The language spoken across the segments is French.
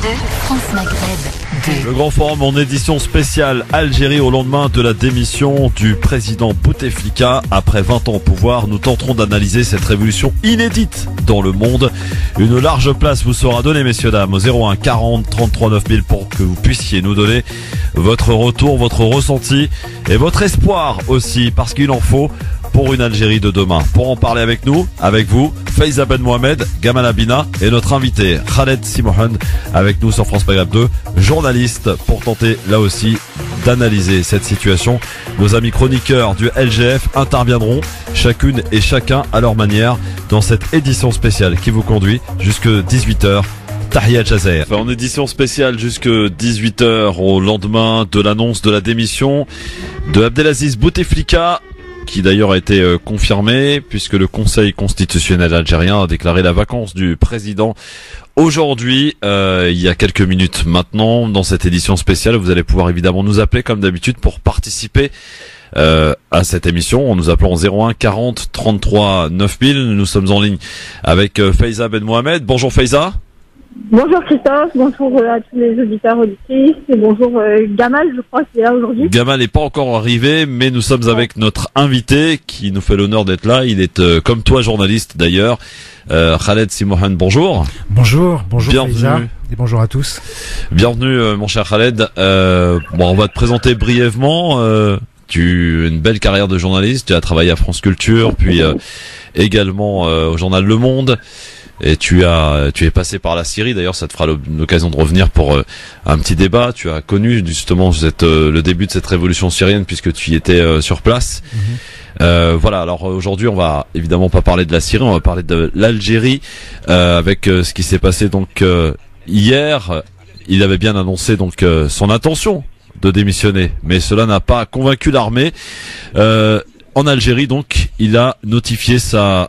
France Maghreb 2. Le grand forum en édition spéciale Algérie au lendemain de la démission du président Bouteflika. Après 20 ans au pouvoir, nous tenterons d'analyser cette révolution inédite dans le monde. Une large place vous sera donnée, messieurs, dames, au 01 40 33 9000 pour que vous puissiez nous donner votre retour, votre ressenti et votre espoir aussi, parce qu'il en faut pour une Algérie de demain. Pour en parler avec nous, avec vous, Faiza Ben Mohamed, Gamal Abina et notre invité Khaled Simohan avec nous sur France Maghreb 2, journaliste, pour tenter là aussi d'analyser cette situation. Nos amis chroniqueurs du LGF interviendront chacune et chacun à leur manière dans cette édition spéciale qui vous conduit jusque 18h. Tahia Jazer. En édition spéciale jusque 18h au lendemain de l'annonce de la démission de Abdelaziz Bouteflika, qui d'ailleurs a été confirmé puisque le Conseil constitutionnel algérien a déclaré la vacance du président aujourd'hui, il y a quelques minutes maintenant. Dans cette édition spéciale, vous allez pouvoir évidemment nous appeler comme d'habitude pour participer à cette émission en nous appelant 01 40 33 9000. Nous sommes en ligne avec Faiza Ben Mohamed. Bonjour Faiza. Bonjour Christophe, bonjour à tous les auditeurs auditrices et bonjour Gamal, je crois qu'il est là aujourd'hui. Gamal n'est pas encore arrivé, mais nous sommes avec notre invité qui nous fait l'honneur d'être là. Il est comme toi journaliste d'ailleurs. Khaled Simohan, bonjour. Bonjour Bienvenue. Faiza, et bonjour à tous. Bienvenue mon cher Khaled. On va te présenter brièvement. Tu as une belle carrière de journaliste, tu as travaillé à France Culture, puis également au journal Le Monde. Et tu es passé par la Syrie, d'ailleurs ça te fera l'occasion de revenir pour un petit débat. Tu as connu justement le début de cette révolution syrienne puisque tu y étais sur place. Voilà, alors aujourd'hui on va évidemment pas parler de la Syrie, on va parler de l'Algérie avec ce qui s'est passé donc hier. Il avait bien annoncé donc son intention de démissionner, mais cela n'a pas convaincu l'armée. En Algérie, donc, il a notifié sa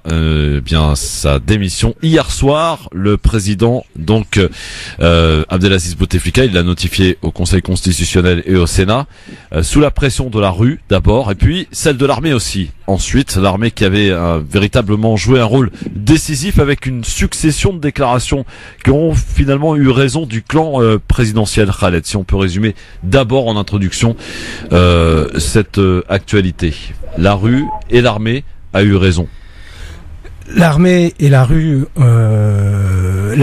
démission hier soir. Le président, donc, Abdelaziz Bouteflika, il l'a notifié au Conseil constitutionnel et au Sénat, sous la pression de la rue d'abord, et puis celle de l'armée aussi. Ensuite, l'armée qui avait véritablement joué un rôle décisif avec une succession de déclarations qui ont finalement eu raison du clan présidentiel. Khaled, si on peut résumer d'abord en introduction cette actualité. La rue et l'armée a eu raison. L'armée et la rue ont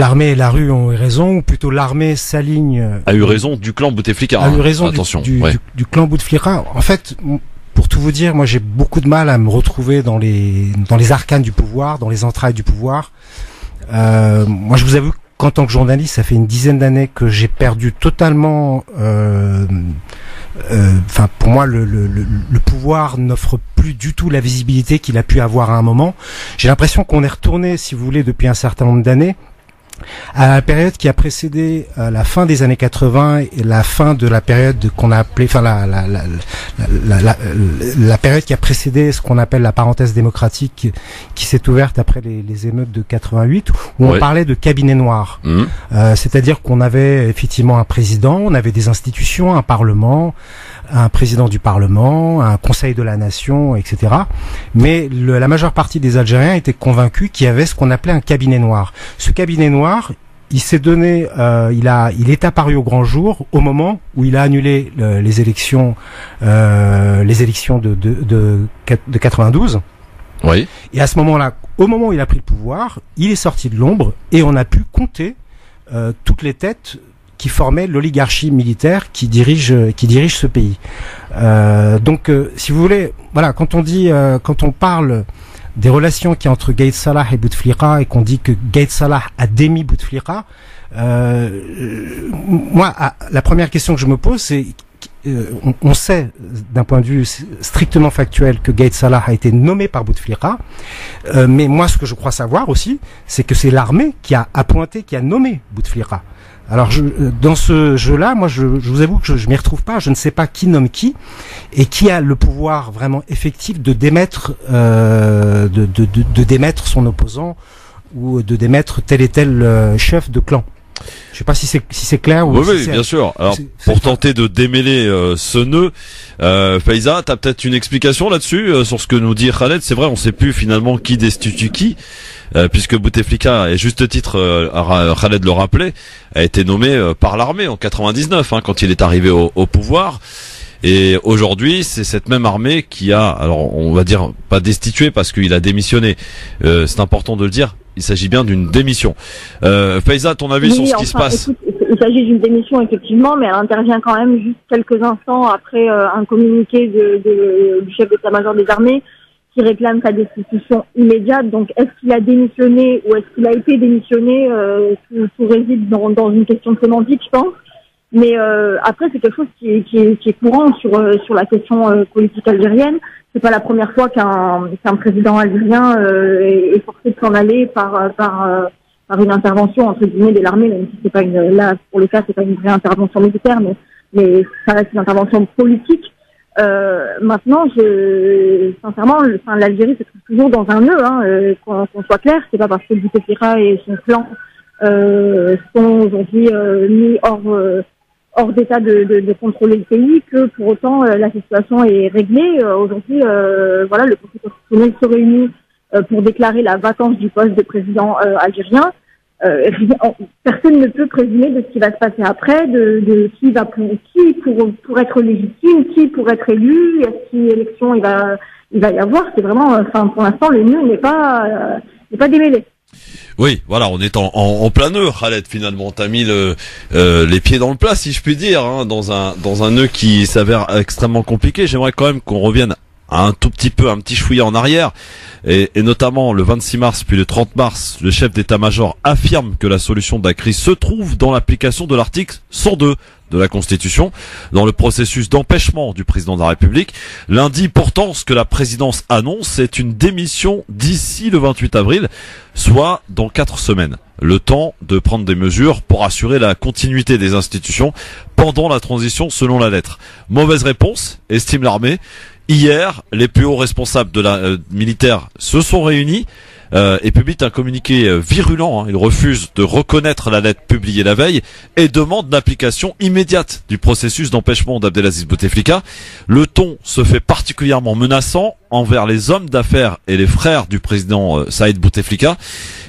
eu raison, ou plutôt l'armée s'aligne. A eu raison du clan Bouteflika. A eu raison attention. du clan Bouteflika. En fait, pour tout vous dire, moi j'ai beaucoup de mal à me retrouver dans les arcanes du pouvoir, dans les entrailles du pouvoir. Moi je vous avoue qu'en tant que journaliste, ça fait une dizaine d'années que j'ai perdu totalement. Pour moi, le pouvoir n'offre plus du tout la visibilité qu'il a pu avoir à un moment. J'ai l'impression qu'on est retourné, si vous voulez, depuis un certain nombre d'années, à la période qui a précédé la fin des années 80 et la fin de la période qu'on a appelée, la période qui a précédé ce qu'on appelle la parenthèse démocratique, qui s'est ouverte après les émeutes de 88, où on parlait de cabinet noir. C'est-à-dire qu'on avait effectivement un président, on avait des institutions, un parlement, un président du Parlement, un conseil de la nation, etc. Mais la majeure partie des Algériens étaient convaincus qu'il y avait ce qu'on appelait un cabinet noir. Ce cabinet noir, il s'est donné, il est apparu au grand jour au moment où il a annulé les élections de 92. Oui. Et à ce moment-là, au moment où il a pris le pouvoir, il est sorti de l'ombre et on a pu compter toutes les têtes qui formait l'oligarchie militaire qui dirige ce pays. Si vous voulez, voilà, quand on parle des relations qu'il y a entre Gaïd Salah et Bouteflika et qu'on dit que Gaïd Salah a démis Bouteflika, moi, la première question que je me pose, c'est on sait d'un point de vue strictement factuel que Gaïd Salah a été nommé par Bouteflika, mais moi ce que je crois savoir aussi, c'est que c'est l'armée qui a appointé, qui a nommé Bouteflika. Alors dans ce jeu-là, moi je vous avoue que je m'y retrouve pas, je ne sais pas qui nomme qui et qui a le pouvoir vraiment effectif de démettre démettre son opposant ou de démettre tel et tel chef de clan. Je sais pas si c'est clair ou oui, bien sûr. Alors pour tenter de démêler ce nœud, Faiza, t'as peut-être une explication là-dessus sur ce que nous dit Khaled. C'est vrai, on sait plus finalement qui destitue qui, puisque Bouteflika, et juste titre, Khaled le rappelait, a été nommé par l'armée en 99 quand il est arrivé au pouvoir. Et aujourd'hui, c'est cette même armée qui a, alors on va dire pas destitué parce qu'il a démissionné. C'est important de le dire. Il s'agit bien d'une démission. Faiza, ton avis sur ce qui se passe? Écoute, il s'agit d'une démission effectivement, mais elle intervient quand même juste quelques instants après un communiqué du chef d'état-major des armées qui réclame sa destitution immédiate. Donc, est-ce qu'il a démissionné ou est-ce qu'il a été démissionné? Tout réside dans une question sémantique, je pense. Mais après, c'est quelque chose qui est courant sur la question politique algérienne. C'est pas la première fois qu'un président algérien est forcé de s'en aller par une intervention entre guillemets de l'armée, même si c'est pas là pour le cas c'est pas une vraie intervention militaire, mais ça reste une intervention politique. Maintenant, sincèrement, l'Algérie se trouve toujours dans un nœud, qu'on soit clair. C'est pas parce que Bouteflika et son clan sont aujourd'hui mis hors d'état de contrôler le pays que pour autant la situation est réglée. Aujourd'hui, voilà, le Conseil constitutionnel se réunit pour déclarer la vacance du poste de président algérien. Personne ne peut présumer de ce qui va se passer après, de qui pour être légitime, qui pour être élu, quelle élection il va y avoir. C'est vraiment, pour l'instant, le nœud n'est pas démêlé. Oui, voilà, on est en plein nœud, Khaled, finalement. T'as mis les pieds dans le plat, si je puis dire, dans un nœud qui s'avère extrêmement compliqué. J'aimerais quand même qu'on revienne un petit chouïa en arrière. Et notamment le 26 mars puis le 30 mars, le chef d'état-major affirme que la solution de la crise se trouve dans l'application de l'article 102 de la Constitution, dans le processus d'empêchement du président de la République. Lundi, pourtant, ce que la présidence annonce, c'est une démission d'ici le 28 avril, soit dans 4 semaines. Le temps de prendre des mesures pour assurer la continuité des institutions pendant la transition selon la lettre. Mauvaise réponse, estime l'armée. Hier, les plus hauts responsables de la militaire se sont réunis et publient un communiqué virulent. Ils refusent de reconnaître la lettre publiée la veille et demandent l'application immédiate du processus d'empêchement d'Abdelaziz Bouteflika. Le ton se fait particulièrement menaçant envers les hommes d'affaires et les frères du président Saïd Bouteflika.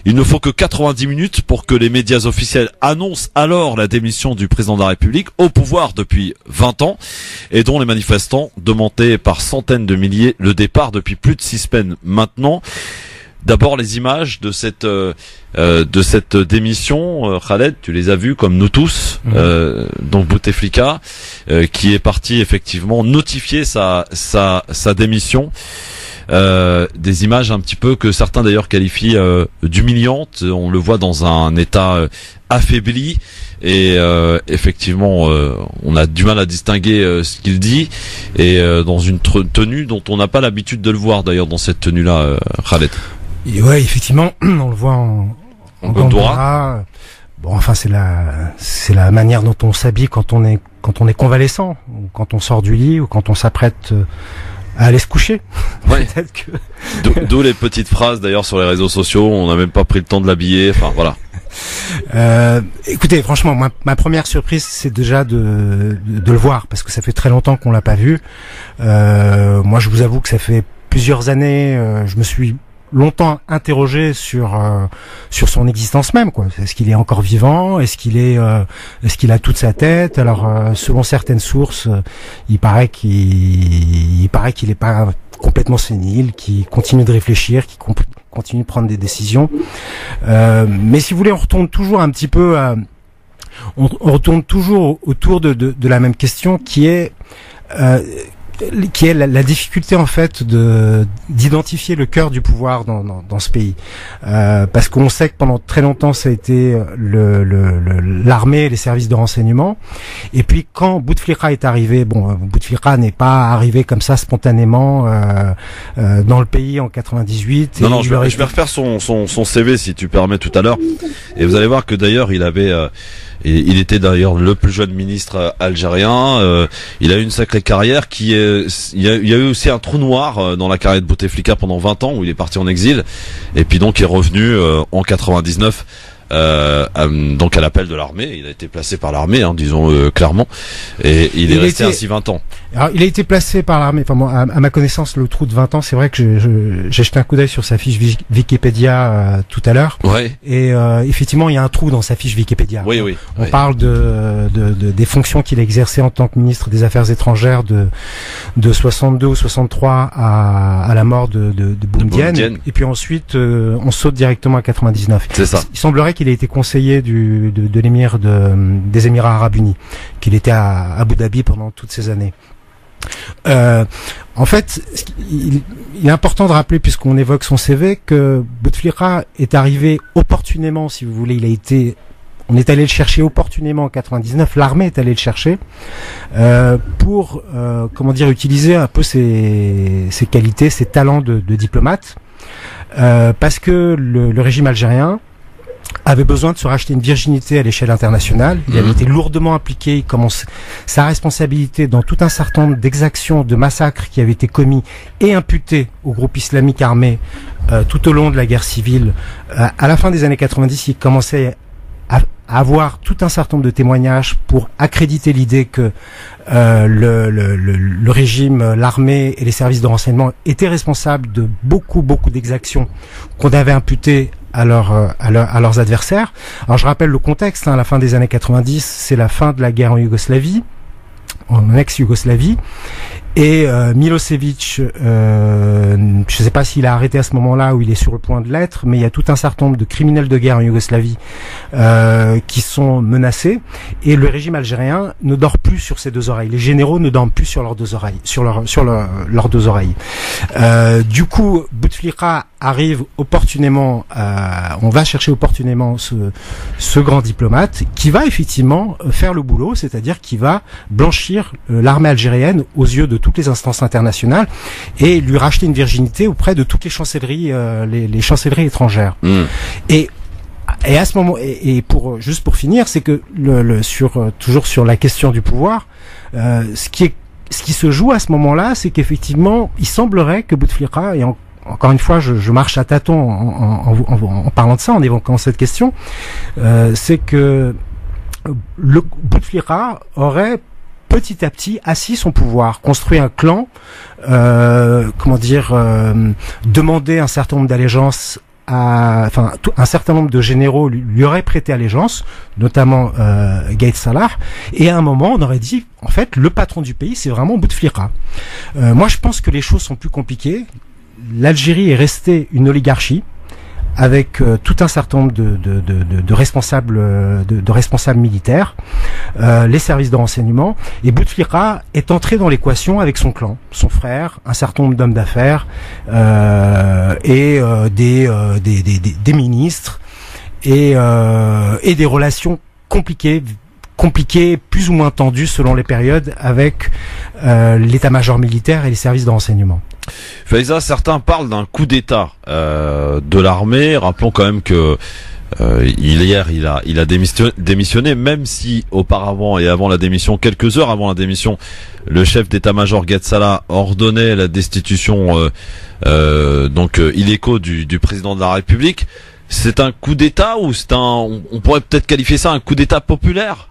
Il ne faut que 90 minutes pour que les médias officiels annoncent alors la démission du président de la République au pouvoir depuis 20 ans et dont les manifestants demandaient par centaines de milliers le départ depuis plus de 6 semaines maintenant. D'abord les images de cette démission, Khaled, tu les as vues comme nous tous. Donc Bouteflika qui est parti effectivement notifier sa démission. Des images un petit peu que certains d'ailleurs qualifient d'humiliantes. On le voit dans un état affaibli et effectivement on a du mal à distinguer ce qu'il dit et dans une tenue dont on n'a pas l'habitude de le voir d'ailleurs dans cette tenue-là, Khaled. Et ouais, effectivement, on le voit en Gondora. Bon, enfin, c'est la manière dont on s'habille quand on est convalescent, ou quand on sort du lit, ou quand on s'apprête à aller se coucher. Ouais. Peut-être que... D'où les petites phrases d'ailleurs sur les réseaux sociaux. On n'a même pas pris le temps de l'habiller. Enfin, voilà. Écoutez, franchement, ma première surprise, c'est déjà de le voir, parce que ça fait très longtemps qu'on l'a pas vu. Moi, je vous avoue que ça fait plusieurs années, je me suis longtemps interrogé sur son existence même, quoi. Est-ce qu'il est encore vivant? Est-ce qu'il a toute sa tête? Alors selon certaines sources, il paraît qu'il est pas complètement sénile, qu'il continue de réfléchir, qu'il continue de prendre des décisions. Mais si vous voulez, on retourne toujours un petit peu on retourne toujours autour de la même question qui est la difficulté en fait d'identifier le cœur du pouvoir dans ce pays, parce qu'on sait que pendant très longtemps ça a été l'armée et les services de renseignement, et puis quand Bouteflika est arrivé, Bouteflika n'est pas arrivé comme ça spontanément dans le pays en 98. Non, je vais refaire son CV si tu permets tout à l'heure, et vous allez voir que d'ailleurs il avait et il était d'ailleurs le plus jeune ministre algérien. Il a eu une sacrée carrière il y a eu aussi un trou noir dans la carrière de Bouteflika pendant 20 ans où il est parti en exil. Et puis donc il est revenu en 99 donc à l'appel de l'armée. Il a été placé par l'armée, hein, disons clairement, et il est resté ainsi 20 ans. Alors, il a été placé par l'armée. Enfin, moi, à ma connaissance, le trou de 20 ans, c'est vrai que j'ai jeté un coup d'œil sur sa fiche Wikipédia tout à l'heure. Ouais. Et effectivement, il y a un trou dans sa fiche Wikipédia. Oui, oui. On parle des fonctions qu'il a exercées en tant que ministre des Affaires étrangères de 62 ou 63 à la mort de Boumedienne. Et puis ensuite, on saute directement à 99. C'est ça. Il semblerait qu'il ait été conseiller de l'émir des Émirats Arabes Unis, qu'il était à Abu Dhabi pendant toutes ces années. En fait, il est important de rappeler, puisqu'on évoque son CV, que Bouteflika est arrivé opportunément, si vous voulez. On est allé le chercher opportunément en 99. L'armée est allée le chercher pour, utiliser un peu ses qualités, ses talents de diplomate, parce que le régime algérien avait besoin de se racheter une virginité à l'échelle internationale. Il avait été lourdement impliqué. Il commence sa responsabilité dans tout un certain nombre d'exactions, de massacres qui avaient été commis et imputés au groupe islamique armé tout au long de la guerre civile. À la fin des années 90, il commençait à avoir tout un certain nombre de témoignages pour accréditer l'idée que le régime, l'armée et les services de renseignement étaient responsables de beaucoup d'exactions qu'on avait imputées à leurs adversaires. Alors je rappelle le contexte, à la fin des années 90, c'est la fin de la guerre en Yougoslavie, en ex-Yougoslavie, et Milosevic, je ne sais pas s'il a arrêté à ce moment-là ou il est sur le point de l'être, mais il y a tout un certain nombre de criminels de guerre en Yougoslavie qui sont menacés, et le régime algérien ne dort plus sur ses deux oreilles. Les généraux ne dorment plus sur leurs deux oreilles, leurs deux oreilles. Du coup, Bouteflika arrive opportunément, on va chercher opportunément ce grand diplomate qui va effectivement faire le boulot, c'est-à-dire qui va blanchir l'armée algérienne aux yeux de toutes les instances internationales et lui racheter une virginité auprès de toutes les chancelleries, les chancelleries étrangères. Et à ce moment, juste pour finir, c'est que toujours sur la question du pouvoir, ce qui se joue à ce moment-là, c'est qu'effectivement, il semblerait que Bouteflika, et encore une fois, je marche à tâtons en parlant de ça, en évoquant cette question, c'est que Bouteflika aurait petit à petit assis son pouvoir, construit un clan, demander un certain nombre d'allégeances un certain nombre de généraux lui auraient prêté allégeance, notamment Gaïd Salah, et à un moment on aurait dit en fait le patron du pays c'est vraiment Bouteflika. Moi je pense que les choses sont plus compliquées. L'Algérie est restée une oligarchie avec tout un certain nombre de responsables militaires, les services de renseignement, et Bouteflika est entré dans l'équation avec son clan, son frère, un certain nombre d'hommes d'affaires et des ministres et des relations compliquées, plus ou moins tendues selon les périodes, avec l'état-major militaire et les services de renseignement. Faiza, certains parlent d'un coup d'État de l'armée. Rappelons quand même que hier il a démissionné, même si auparavant et avant la démission, quelques heures avant la démission, le chef d'état-major Gaïd Salah ordonnait la destitution illico du président de la République. C'est un coup d'État ou on pourrait peut-être qualifier ça un coup d'État populaire?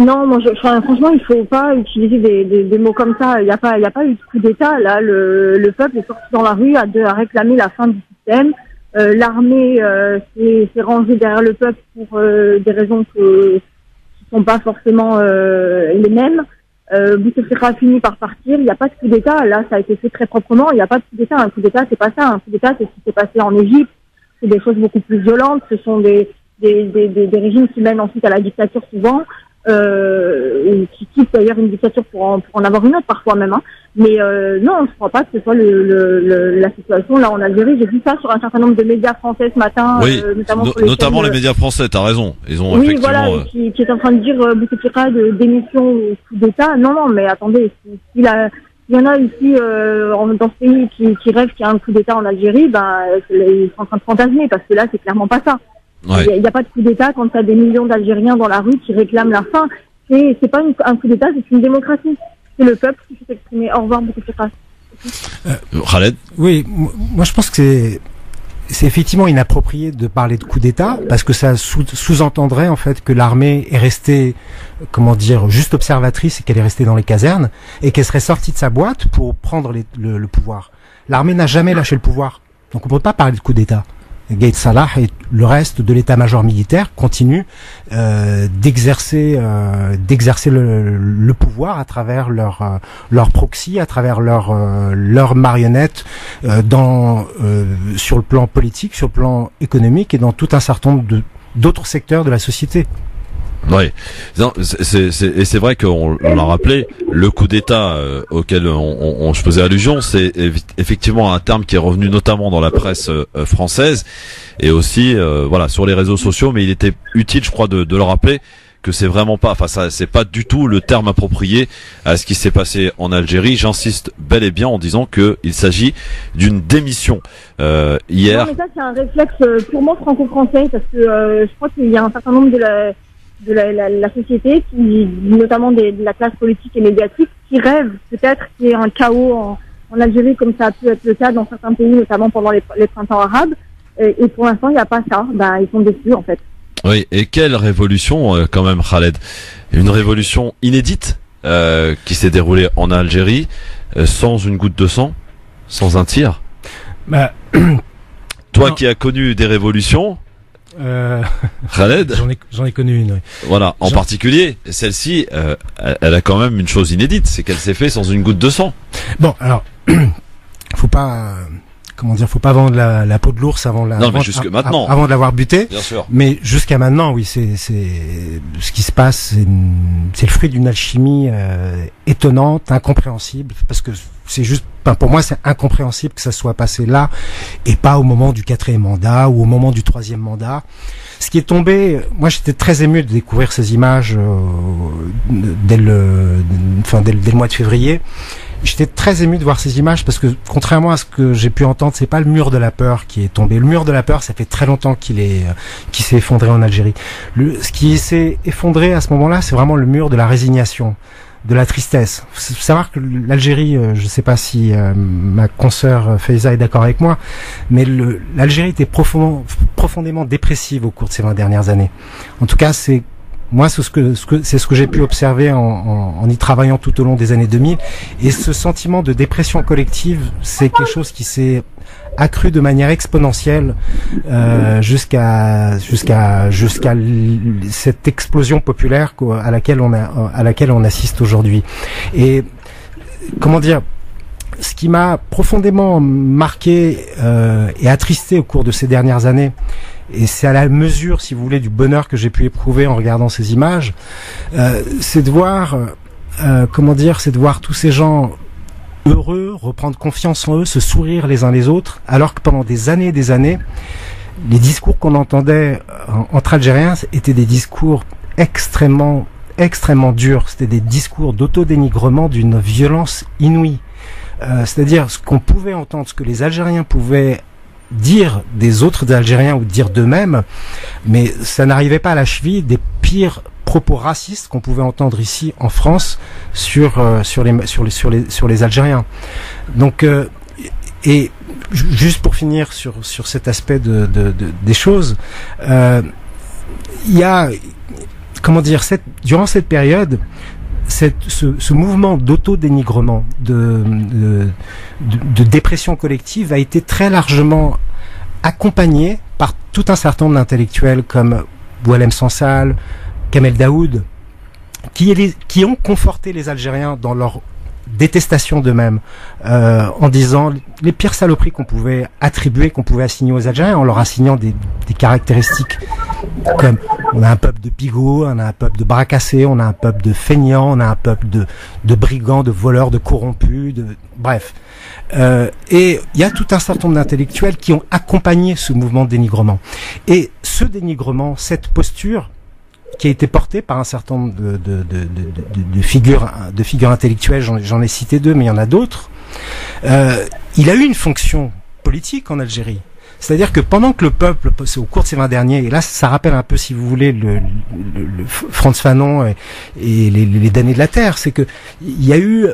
Non, franchement, il faut pas utiliser des mots comme ça. Il y a pas eu de coup d'État. Là, le peuple est sorti dans la rue à réclamer la fin du système. L'armée s'est rangée derrière le peuple pour des raisons qui sont pas forcément les mêmes. Bouteflika a fini par partir. Il n'y a pas de coup d'État. Là, ça a été fait très proprement. Il n'y a pas de coup d'État. Un coup d'État, c'est pas ça. Un coup d'État, c'est ce qui s'est passé en Égypte. C'est des choses beaucoup plus violentes. Ce sont des régimes qui mènent ensuite à la dictature souvent. Qui quitte d'ailleurs une dictature pour en avoir une autre parfois même, hein. Mais non, je crois pas que ce soit la situation là en Algérie. J'ai vu ça sur un certain nombre de médias français ce matin, oui, notamment les médias français. T'as raison, ils ont effectivement. Voilà, qui est en train de dire Bouteflika de démission ou coup d'État. Non, mais attendez, il y en a ici dans ce pays qui rêvent qu'il y a un coup d'État en Algérie, ils sont en train de fantasmer parce que là c'est clairement pas ça. Ouais. Il n'y a pas de coup d'État quand il y a des millions d'Algériens dans la rue qui réclament la fin. C'est pas un coup d'État, c'est une démocratie. C'est le peuple qui s'est exprimé. Au revoir, Bouteflika. Khaled. Oui, moi je pense que c'est effectivement inapproprié de parler de coup d'État parce que ça sous-entendrait en fait que l'armée est restée, comment dire, juste observatrice et qu'elle est restée dans les casernes et qu'elle serait sortie de sa boîte pour prendre le pouvoir. L'armée n'a jamais lâché le pouvoir, donc on peut pas parler de coup d'État. Gaïd Salah et le reste de l'état-major militaire continue d'exercer le pouvoir à travers leur proxy, à travers leurs marionnettes sur le plan politique, sur le plan économique et dans tout un certain nombre d'autres secteurs de la société. Oui, c'est vrai qu'on l'a rappelé, le coup d'État auquel je faisais allusion, c'est effectivement un terme qui est revenu notamment dans la presse française et aussi voilà sur les réseaux sociaux, mais il était utile, je crois, de le rappeler que c'est vraiment pas, enfin ça, c'est pas du tout le terme approprié à ce qui s'est passé en Algérie. J'insiste bel et bien en disant que il s'agit d'une démission hier. Non, mais ça c'est un réflexe purement franco-français parce que je crois qu'il y a un certain nombre de la société, notamment de la classe politique et médiatique, qui rêve peut-être qu'il y ait un chaos en Algérie comme ça a pu être le cas dans certains pays, notamment pendant les printemps arabes. Et pour l'instant, il n'y a pas ça. Ils sont déçus en fait. Oui, et quelle révolution quand même, Khaled. Une révolution inédite qui s'est déroulée en Algérie sans une goutte de sang, sans un tir. Toi qui as connu des révolutions... Khaled, j'en ai connu une. Oui. Voilà, en particulier celle-ci, elle a quand même une chose inédite, c'est qu'elle s'est faite sans une goutte de sang. Bon, alors, faut pas vendre la peau de l'ours avant de l'avoir buté. Bien sûr. Mais jusqu'à maintenant, oui, c'est ce qui se passe, c'est le fruit d'une alchimie étonnante, incompréhensible, parce que c'est juste, pour moi, c'est incompréhensible que ça soit passé là et pas au moment du 4e mandat ou au moment du 3e mandat. Ce qui est tombé, moi j'étais très ému de découvrir ces images dès le mois de février. J'étais très ému de voir ces images parce que contrairement à ce que j'ai pu entendre, c'est pas le mur de la peur qui est tombé. Le mur de la peur, ça fait très longtemps qu'il s'est effondré en Algérie. Ce qui s'est effondré à ce moment-là, c'est vraiment le mur de la résignation, de la tristesse. Faut savoir que l'Algérie, je sais pas si ma consoeur Faiza est d'accord avec moi, mais l'Algérie était profondément dépressive au cours de ces 20 dernières années. En tout cas, c'est ce que j'ai pu observer en y travaillant tout au long des années 2000. Et ce sentiment de dépression collective, c'est quelque chose qui s'est accru de manière exponentielle jusqu'à cette explosion populaire à laquelle on assiste aujourd'hui. Et comment dire, ce qui m'a profondément marqué et attristé au cours de ces dernières années, et c'est à la mesure, si vous voulez, du bonheur que j'ai pu éprouver en regardant ces images, c'est de voir, c'est de voir tous ces gens heureux, reprendre confiance en eux, se sourire les uns les autres, alors que pendant des années et des années, les discours qu'on entendait entre Algériens étaient des discours extrêmement durs. C'était des discours d'autodénigrement d'une violence inouïe. C'est-à-dire ce qu'on pouvait entendre, ce que les Algériens pouvaient dire des autres Algériens ou dire d'eux-mêmes, mais ça n'arrivait pas à la cheville des pires propos racistes qu'on pouvait entendre ici en France sur les Algériens. Donc et juste pour finir sur cet aspect des choses, il y a, comment dire, durant cette période, ce mouvement d'autodénigrement, de dépression collective a été très largement accompagné par tout un certain nombre d'intellectuels comme Boualem Sansal, Kamel Daoud, qui ont conforté les Algériens dans leur détestation d'eux-mêmes, en disant les pires saloperies qu'on pouvait attribuer, qu'on pouvait assigner aux Algériens, en leur assignant des caractéristiques comme on a un peuple de pigots, on a un peuple de bras cassés, on a un peuple de feignants, on a un peuple de brigands, de voleurs, de corrompus, bref. Et il y a tout un certain nombre d'intellectuels qui ont accompagné ce mouvement de dénigrement. Et ce dénigrement, cette posture, qui a été portée par un certain nombre de figures intellectuelles, j'en ai cité deux, mais il y en a d'autres, il a eu une fonction politique en Algérie. C'est-à-dire que pendant que le peuple, au cours de ces 20 derniers, et là ça rappelle un peu, si vous voulez, le Frantz Fanon et les damnés de la terre, c'est que il y a eu,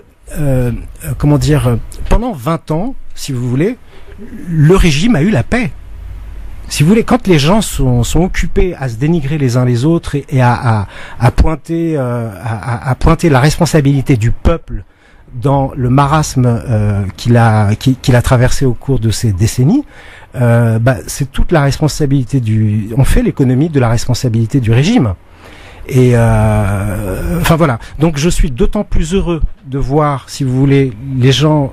pendant 20 ans, si vous voulez, le régime a eu la paix. si vous voulez, quand les gens sont occupés à se dénigrer les uns les autres et à pointer la responsabilité du peuple dans le marasme qu'il a traversé au cours de ces décennies, c'est toute la responsabilité on fait l'économie de la responsabilité du régime. Et enfin voilà. Donc je suis d'autant plus heureux de voir, si vous voulez, les gens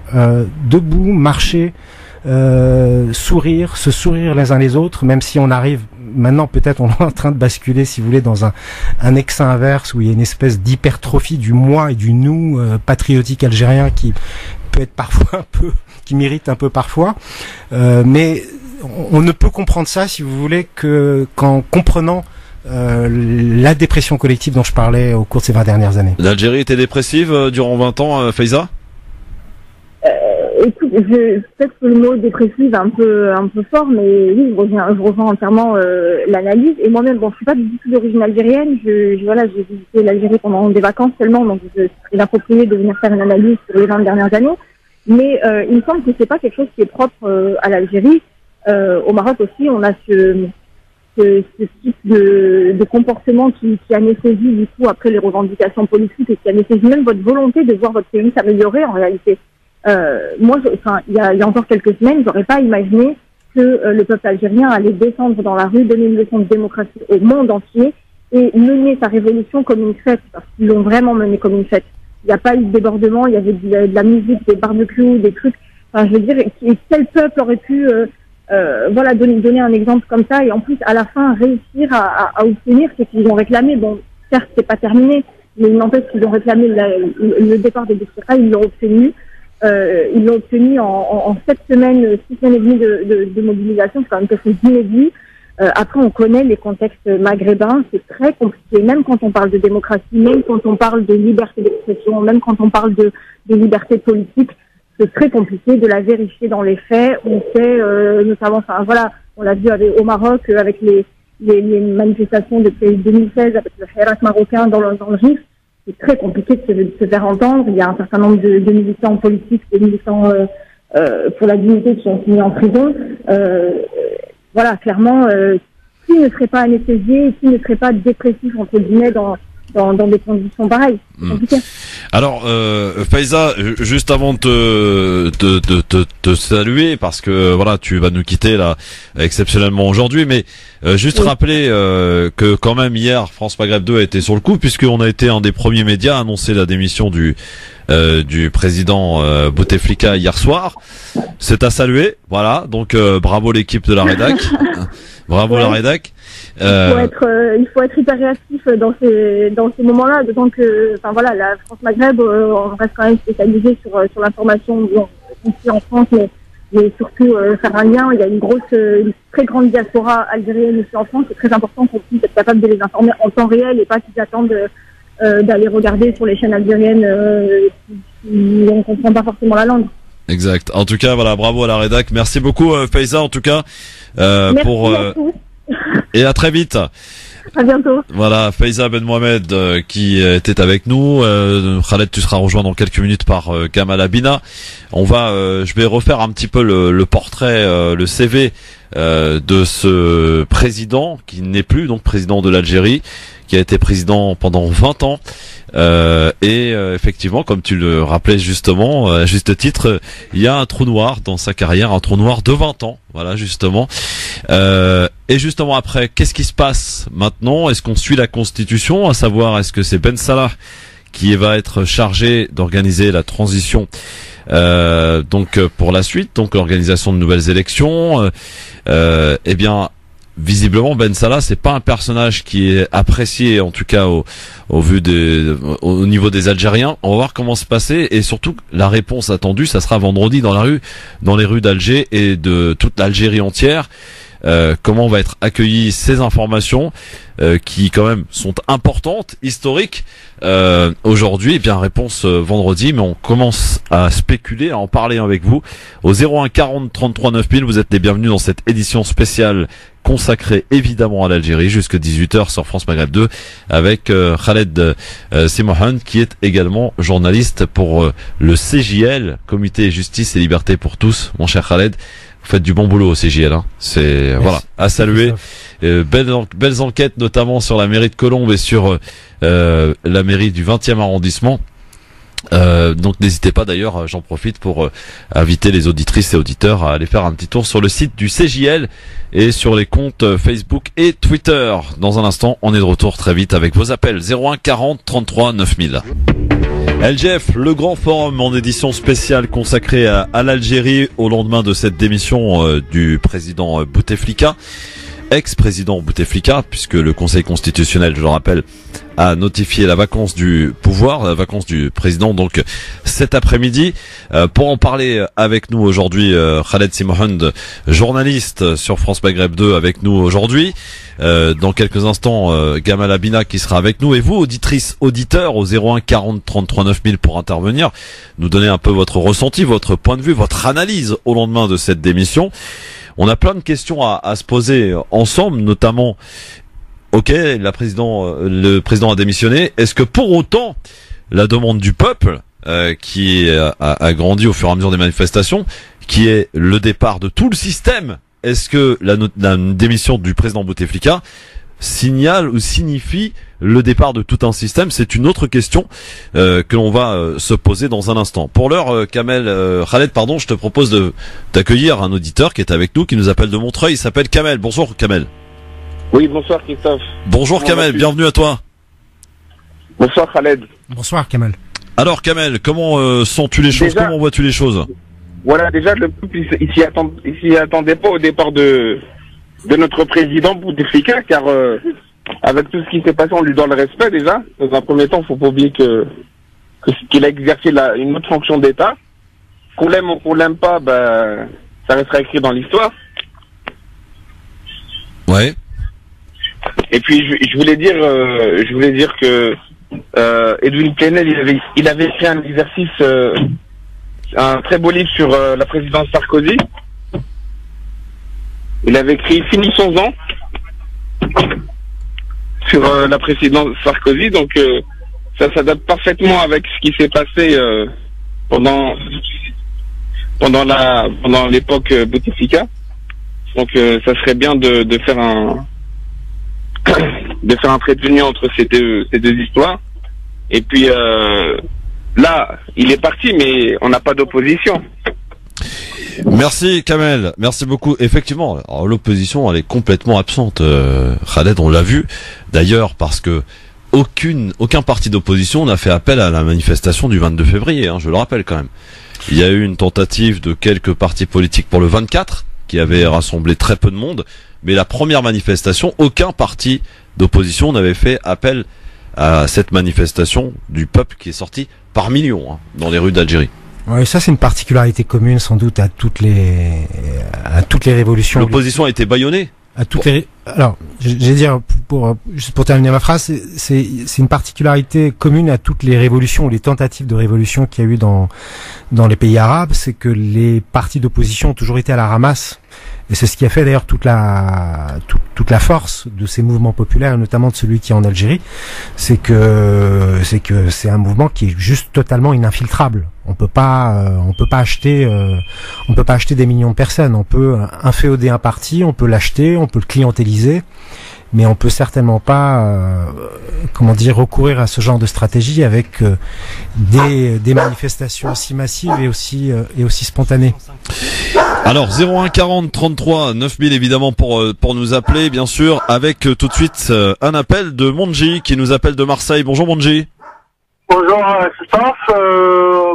debout, marcher, sourire, se sourire les uns les autres, même si on arrive maintenant, peut-être on est en train de basculer, si vous voulez, dans un ex inverse où il y a une espèce d'hypertrophie du moi et du nous patriotique algérien qui peut être parfois qui m'irrite un peu parfois, mais on ne peut comprendre ça, si vous voulez, qu'en comprenant la dépression collective dont je parlais au cours de ces 20 dernières années. L'Algérie était dépressive durant 20 ans, Faiza? Écoute, peut-être que le mot dépressive est un peu fort, mais oui, je rejoins entièrement l'analyse. Et moi-même, je suis pas du tout d'origine algérienne. J'ai visité l'Algérie pendant des vacances seulement, donc je serais inapproprié de venir faire une analyse sur les 20 dernières années. Mais il me semble que c'est pas quelque chose qui est propre à l'Algérie. Au Maroc aussi, on a ce type de comportement qui anesthésie du coup après les revendications politiques et qui anesthésie même votre volonté de voir votre pays s'améliorer en réalité. Il y a encore quelques semaines, j'aurais pas imaginé que le peuple algérien allait descendre dans la rue, donner une leçon de démocratie au monde entier et mener sa révolution comme une fête, parce qu'ils l'ont vraiment menée comme une fête. Il n'y a pas eu de débordement, il y avait de la musique, des barbecues, des trucs. Enfin, je veux dire, quel peuple aurait pu donner un exemple comme ça et en plus à la fin réussir à obtenir ce qu'ils ont réclamé. Bon, certes c'est pas terminé, mais il n'empêche qu'ils ont réclamé le départ des Bouchra, ils l'ont obtenu. Ils l'ont obtenu en 6 semaines et demie de mobilisation, c'est quand même quelque chose d'inédit. Après, on connaît les contextes maghrébins, c'est très compliqué, même quand on parle de démocratie, même quand on parle de liberté d'expression, même quand on parle de liberté politique, c'est très compliqué de la vérifier dans les faits. On sait, notamment, on l'a vu au Maroc avec les manifestations depuis 2016 avec le Hirak marocain dans le Rif. C'est très compliqué de se faire entendre. Il y a un certain nombre de militants politiques, de militants pour la dignité qui sont mis en prison. Clairement, qui ne serait pas anesthésié, qui ne serait pas dépressif entre guillemets dans des conditions pareilles. C'est compliqué. Alors, Faiza, juste avant de te saluer, parce que voilà, tu vas nous quitter là exceptionnellement aujourd'hui, mais juste rappeler que quand même hier, France Maghreb 2 a été sur le coup, puisqu'on a été un des premiers médias à annoncer la démission du président Bouteflika hier soir. C'est à saluer, voilà. Donc bravo l'équipe de la rédac, bravo la rédac. Il faut être hyper réactif dans ces moments-là, d'autant que, la France Maghreb, on reste quand même spécialisé sur l'information, ici en France, mais surtout faire un lien. Il y a une très grande diaspora algérienne ici en France. C'est très important qu'on puisse être capable de les informer en temps réel et pas qu'ils attendent d'aller regarder sur les chaînes algériennes si on comprend pas forcément la langue. Exact. En tout cas, voilà, bravo à la rédac. Merci beaucoup, Faiza, en tout cas, et à très vite. À bientôt. Voilà, Faiza Ben Mohamed qui était avec nous. Khaled, tu seras rejoint dans quelques minutes par Kamal Abina. Je vais refaire un petit peu le portrait, le CV de ce président qui n'est plus donc président de l'Algérie, qui a été président pendant 20 ans. Effectivement, comme tu le rappelais justement, à juste titre, il y a un trou noir dans sa carrière, un trou noir de 20 ans, voilà justement. Et justement après, qu'est-ce qui se passe maintenant? Est-ce qu'on suit la Constitution, à savoir est-ce que c'est Ben Salah qui va être chargé d'organiser la transition donc pour la suite, donc l'organisation de nouvelles élections? Eh bien, visiblement Ben Salah, c'est pas un personnage qui est apprécié, en tout cas au niveau des Algériens. On va voir comment se passer, et surtout la réponse attendue, ça sera vendredi dans les rues d'Alger et de toute l'Algérie entière. Comment va être accueillies ces informations qui quand même sont importantes, historiques aujourd'hui? Eh bien, réponse vendredi, mais on commence à spéculer, à en parler avec vous au 01 40 33 9000. Vous êtes les bienvenus dans cette édition spéciale consacrée évidemment à l'Algérie jusqu'à 18h sur France Maghreb 2 avec Khaled Simohan, qui est également journaliste pour le CJL, Comité Justice et Liberté pour tous. Mon cher Khaled, faites du bon boulot au CJL, hein. C'est voilà, à saluer. Belles enquêtes, notamment sur la mairie de Colombes et sur la mairie du 20e arrondissement. Donc n'hésitez pas, d'ailleurs, j'en profite pour inviter les auditrices et auditeurs à aller faire un petit tour sur le site du CJL et sur les comptes Facebook et Twitter. Dans un instant, on est de retour très vite avec vos appels 01 40 33 9000. LGF, le grand forum en édition spéciale consacré à l'Algérie au lendemain de cette démission du président Bouteflika, ex-président Bouteflika, puisque le Conseil constitutionnel, je le rappelle, a notifié la vacance du pouvoir, la vacance du président, donc cet après-midi. Pour en parler avec nous aujourd'hui, Khaled Simhand, journaliste sur France Maghreb 2, avec nous aujourd'hui. Dans quelques instants, Gamal Abina qui sera avec nous, et vous, auditrices, auditeurs, au 01 40 33 9000 pour intervenir, nous donner un peu votre ressenti, votre point de vue, votre analyse au lendemain de cette démission. On a plein de questions à se poser ensemble, notamment, ok, le président a démissionné. Est-ce que pour autant, la demande du peuple, qui a grandi au fur et à mesure des manifestations, qui est le départ de tout le système, est-ce que la démission du président Bouteflika signale ou signifie le départ de tout un système? C'est une autre question que l'on va se poser dans un instant. Pour l'heure, Khaled, pardon, je te propose d'accueillir un auditeur qui est avec nous, qui nous appelle de Montreuil. Il s'appelle Kamel. Bonjour Kamel. Oui, bonsoir Christophe. Bonjour Kamel, bienvenue à toi. Bonsoir Khaled. Bonsoir Kamel. Alors Kamel, comment sens-tu les choses? Comment vois-tu les choses? Voilà, déjà le peuple il s'y attendait pas au départ de notre président Bouteflika, car avec tout ce qui s'est passé, on lui doit le respect déjà. Dans un premier temps, faut pas oublier qu'il a exercé une autre fonction d'État. Qu'on l'aime ou qu'on l'aime pas, ça restera écrit dans l'histoire. Ouais. Et puis je voulais dire que Edwin Plenel, il avait fait un exercice, un très beau livre sur la présidence Sarkozy. Il avait écrit Finissons-en sur la présidence Sarkozy, donc ça s'adapte parfaitement avec ce qui s'est passé pendant l'époque Bouteflika. Donc ça serait bien de faire un trait d'union entre ces deux histoires. Et puis là, il est parti, mais on n'a pas d'opposition. Merci Kamel, merci beaucoup. Effectivement, l'opposition elle est complètement absente. Khaled, on l'a vu d'ailleurs, parce que aucun parti d'opposition n'a fait appel à la manifestation du 22 février, hein, je le rappelle quand même. Il y a eu une tentative de quelques partis politiques pour le 24 qui avait rassemblé très peu de monde, mais la première manifestation, aucun parti d'opposition n'avait fait appel à cette manifestation du peuple qui est sorti par millions, hein, dans les rues d'Algérie. Oui, ça c'est une particularité commune sans doute à toutes les révolutions. L'opposition a été bâillonnée. Alors, je vais dire juste pour terminer ma phrase, c'est une particularité commune à toutes les révolutions ou les tentatives de révolution qu'il y a eu dans les pays arabes, c'est que les partis d'opposition ont toujours été à la ramasse. Et c'est ce qui a fait d'ailleurs toute la force de ces mouvements populaires, notamment de celui qui est en Algérie, c'est que c'est un mouvement qui est juste totalement ininfiltrable. On peut pas acheter des millions de personnes. On peut inféoder un parti, on peut l'acheter, on peut le clientéliser, mais on peut certainement pas, recourir à ce genre de stratégie avec des manifestations aussi massives et aussi spontanées. Alors 01 40 33 9000 évidemment pour nous appeler, bien sûr, avec tout de suite un appel de Monji qui nous appelle de Marseille. Bonjour Monji. Bonjour Christophe,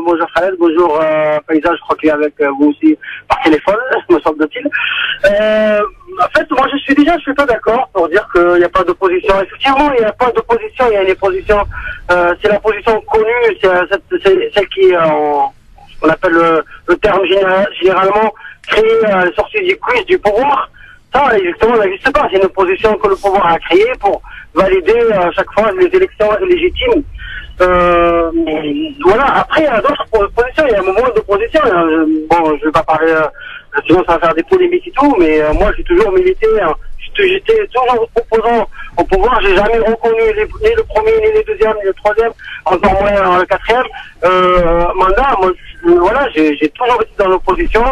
bonjour Khaled, bonjour Paysage, je crois qu'il est avec vous aussi par téléphone, me semble-t-il. En fait, moi je suis pas d'accord pour dire qu'il n'y a pas d'opposition. Effectivement, il n'y a pas d'opposition, il y a une opposition, c'est la position connue, c'est celle qui est on appelle le terme généralement créé à la sortie du quiz du pouvoir. Ça, exactement, n'existe pas. C'est une opposition que le pouvoir a créée pour valider à chaque fois les élections légitimes. Voilà. Après, il y a d'autres oppositions. Il y a un moment d'opposition. Bon, je vais pas parler, sinon ça va faire des polémiques et tout, mais moi, j'ai toujours milité, j'ai j'étais toujours opposant au pouvoir. J'ai jamais reconnu ni le premier, ni le deuxième, ni le troisième, encore moins le quatrième mandat. Moi, voilà, j'ai toujours été dans l'opposition.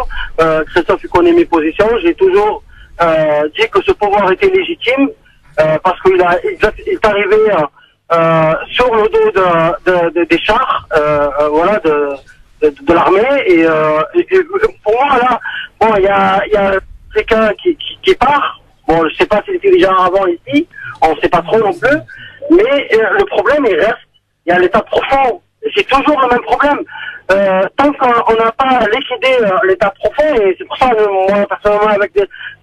Christophe connaît mes positions. J'ai toujours dit que ce pouvoir était légitime parce qu'il est arrivé sur le dos des chars, voilà, de l'armée. Et pour moi, là, bon, il y a quelqu'un qui part. Bon, je sais pas s'il était déjà avant ici, on sait pas trop non plus. Mais le problème, il reste. Il y a l'état profond. C'est toujours le même problème. Tant qu'on n'a pas liquidé l'état profond, et c'est pour ça que moi, personnellement, avec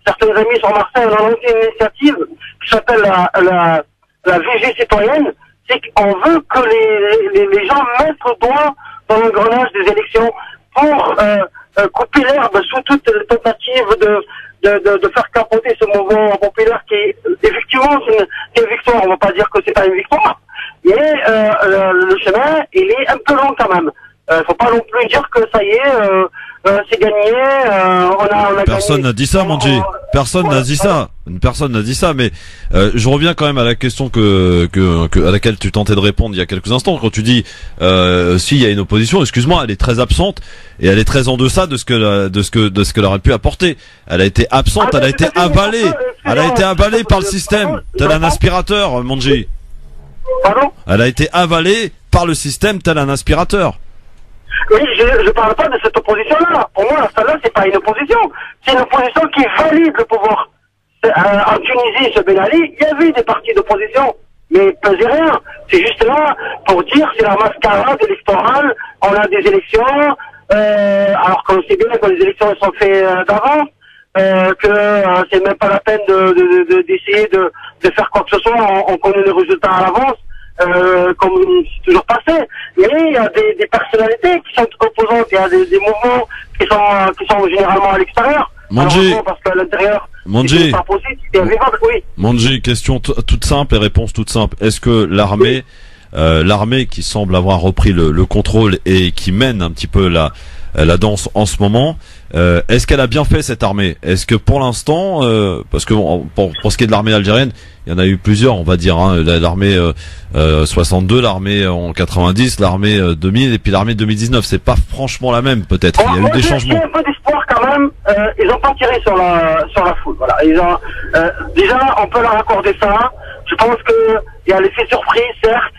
certains amis sur Marseille, on a lancé une initiative qui s'appelle la VG citoyenne. C'est qu'on veut que les gens mettent le doigt dans l'engrenage des élections pour couper l'herbe sous toute tentative de faire capoter ce mouvement populaire qui, effectivement, c'est une victoire. On va pas dire que c'est pas une victoire, mais le chemin, il est un peu long quand même. Faut pas non plus dire que ça y est, c'est gagné. On a personne n'a dit ça, Mandji. Personne n'a dit ça. Personne n'a dit ça. Mais je reviens quand même à la question à laquelle tu tentais de répondre il y a quelques instants. Quand tu dis s'il y a une opposition, excuse-moi, elle est très absente et elle est très en deçà de ce qu'elle aurait pu apporter. Elle a été absente, elle a été avalée. Elle a été avalée par le système, tel un aspirateur, Mandji. Pardon ? Elle a été avalée par le système, tel un aspirateur. Oui, je parle pas de cette opposition-là. Pour moi, celle-là, c'est pas une opposition. C'est une opposition qui valide le pouvoir. En Tunisie, ce Ben Ali, il y avait des partis d'opposition, mais il pesait rien. C'est juste là pour dire c'est la mascarade électorale, on a des élections, alors qu'on sait bien que les élections sont faites d'avance, que c'est même pas la peine d'essayer de faire quoi que ce soit, on connaît les résultats à l'avance. Comme c'est toujours passé, mais il y a des personnalités qui sont opposantes, il y a des mouvements qui sont généralement à l'extérieur. Mandji, parce qu'à l'intérieur, Mandji, c'est pas possible, c'est invivable, oui. Mandji, question toute simple et réponse toute simple. Est-ce que l'armée qui semble avoir repris le contrôle et qui mène un petit peu la danse en ce moment, est-ce qu'elle a bien fait cette armée? Est-ce que pour l'instant, parce que pour ce qui est de l'armée algérienne, il y en a eu plusieurs, on va dire, hein, l'armée 62, l'armée en 90, l'armée 2000 et puis l'armée 2019. C'est pas franchement la même, peut-être. Il y a eu des changements. Il y a un peu d'espoir quand même. Ils ont pas tiré sur la foule. Voilà. Ils ont déjà, on peut leur accorder ça. Je pense que il y a l'effet surprise, certes,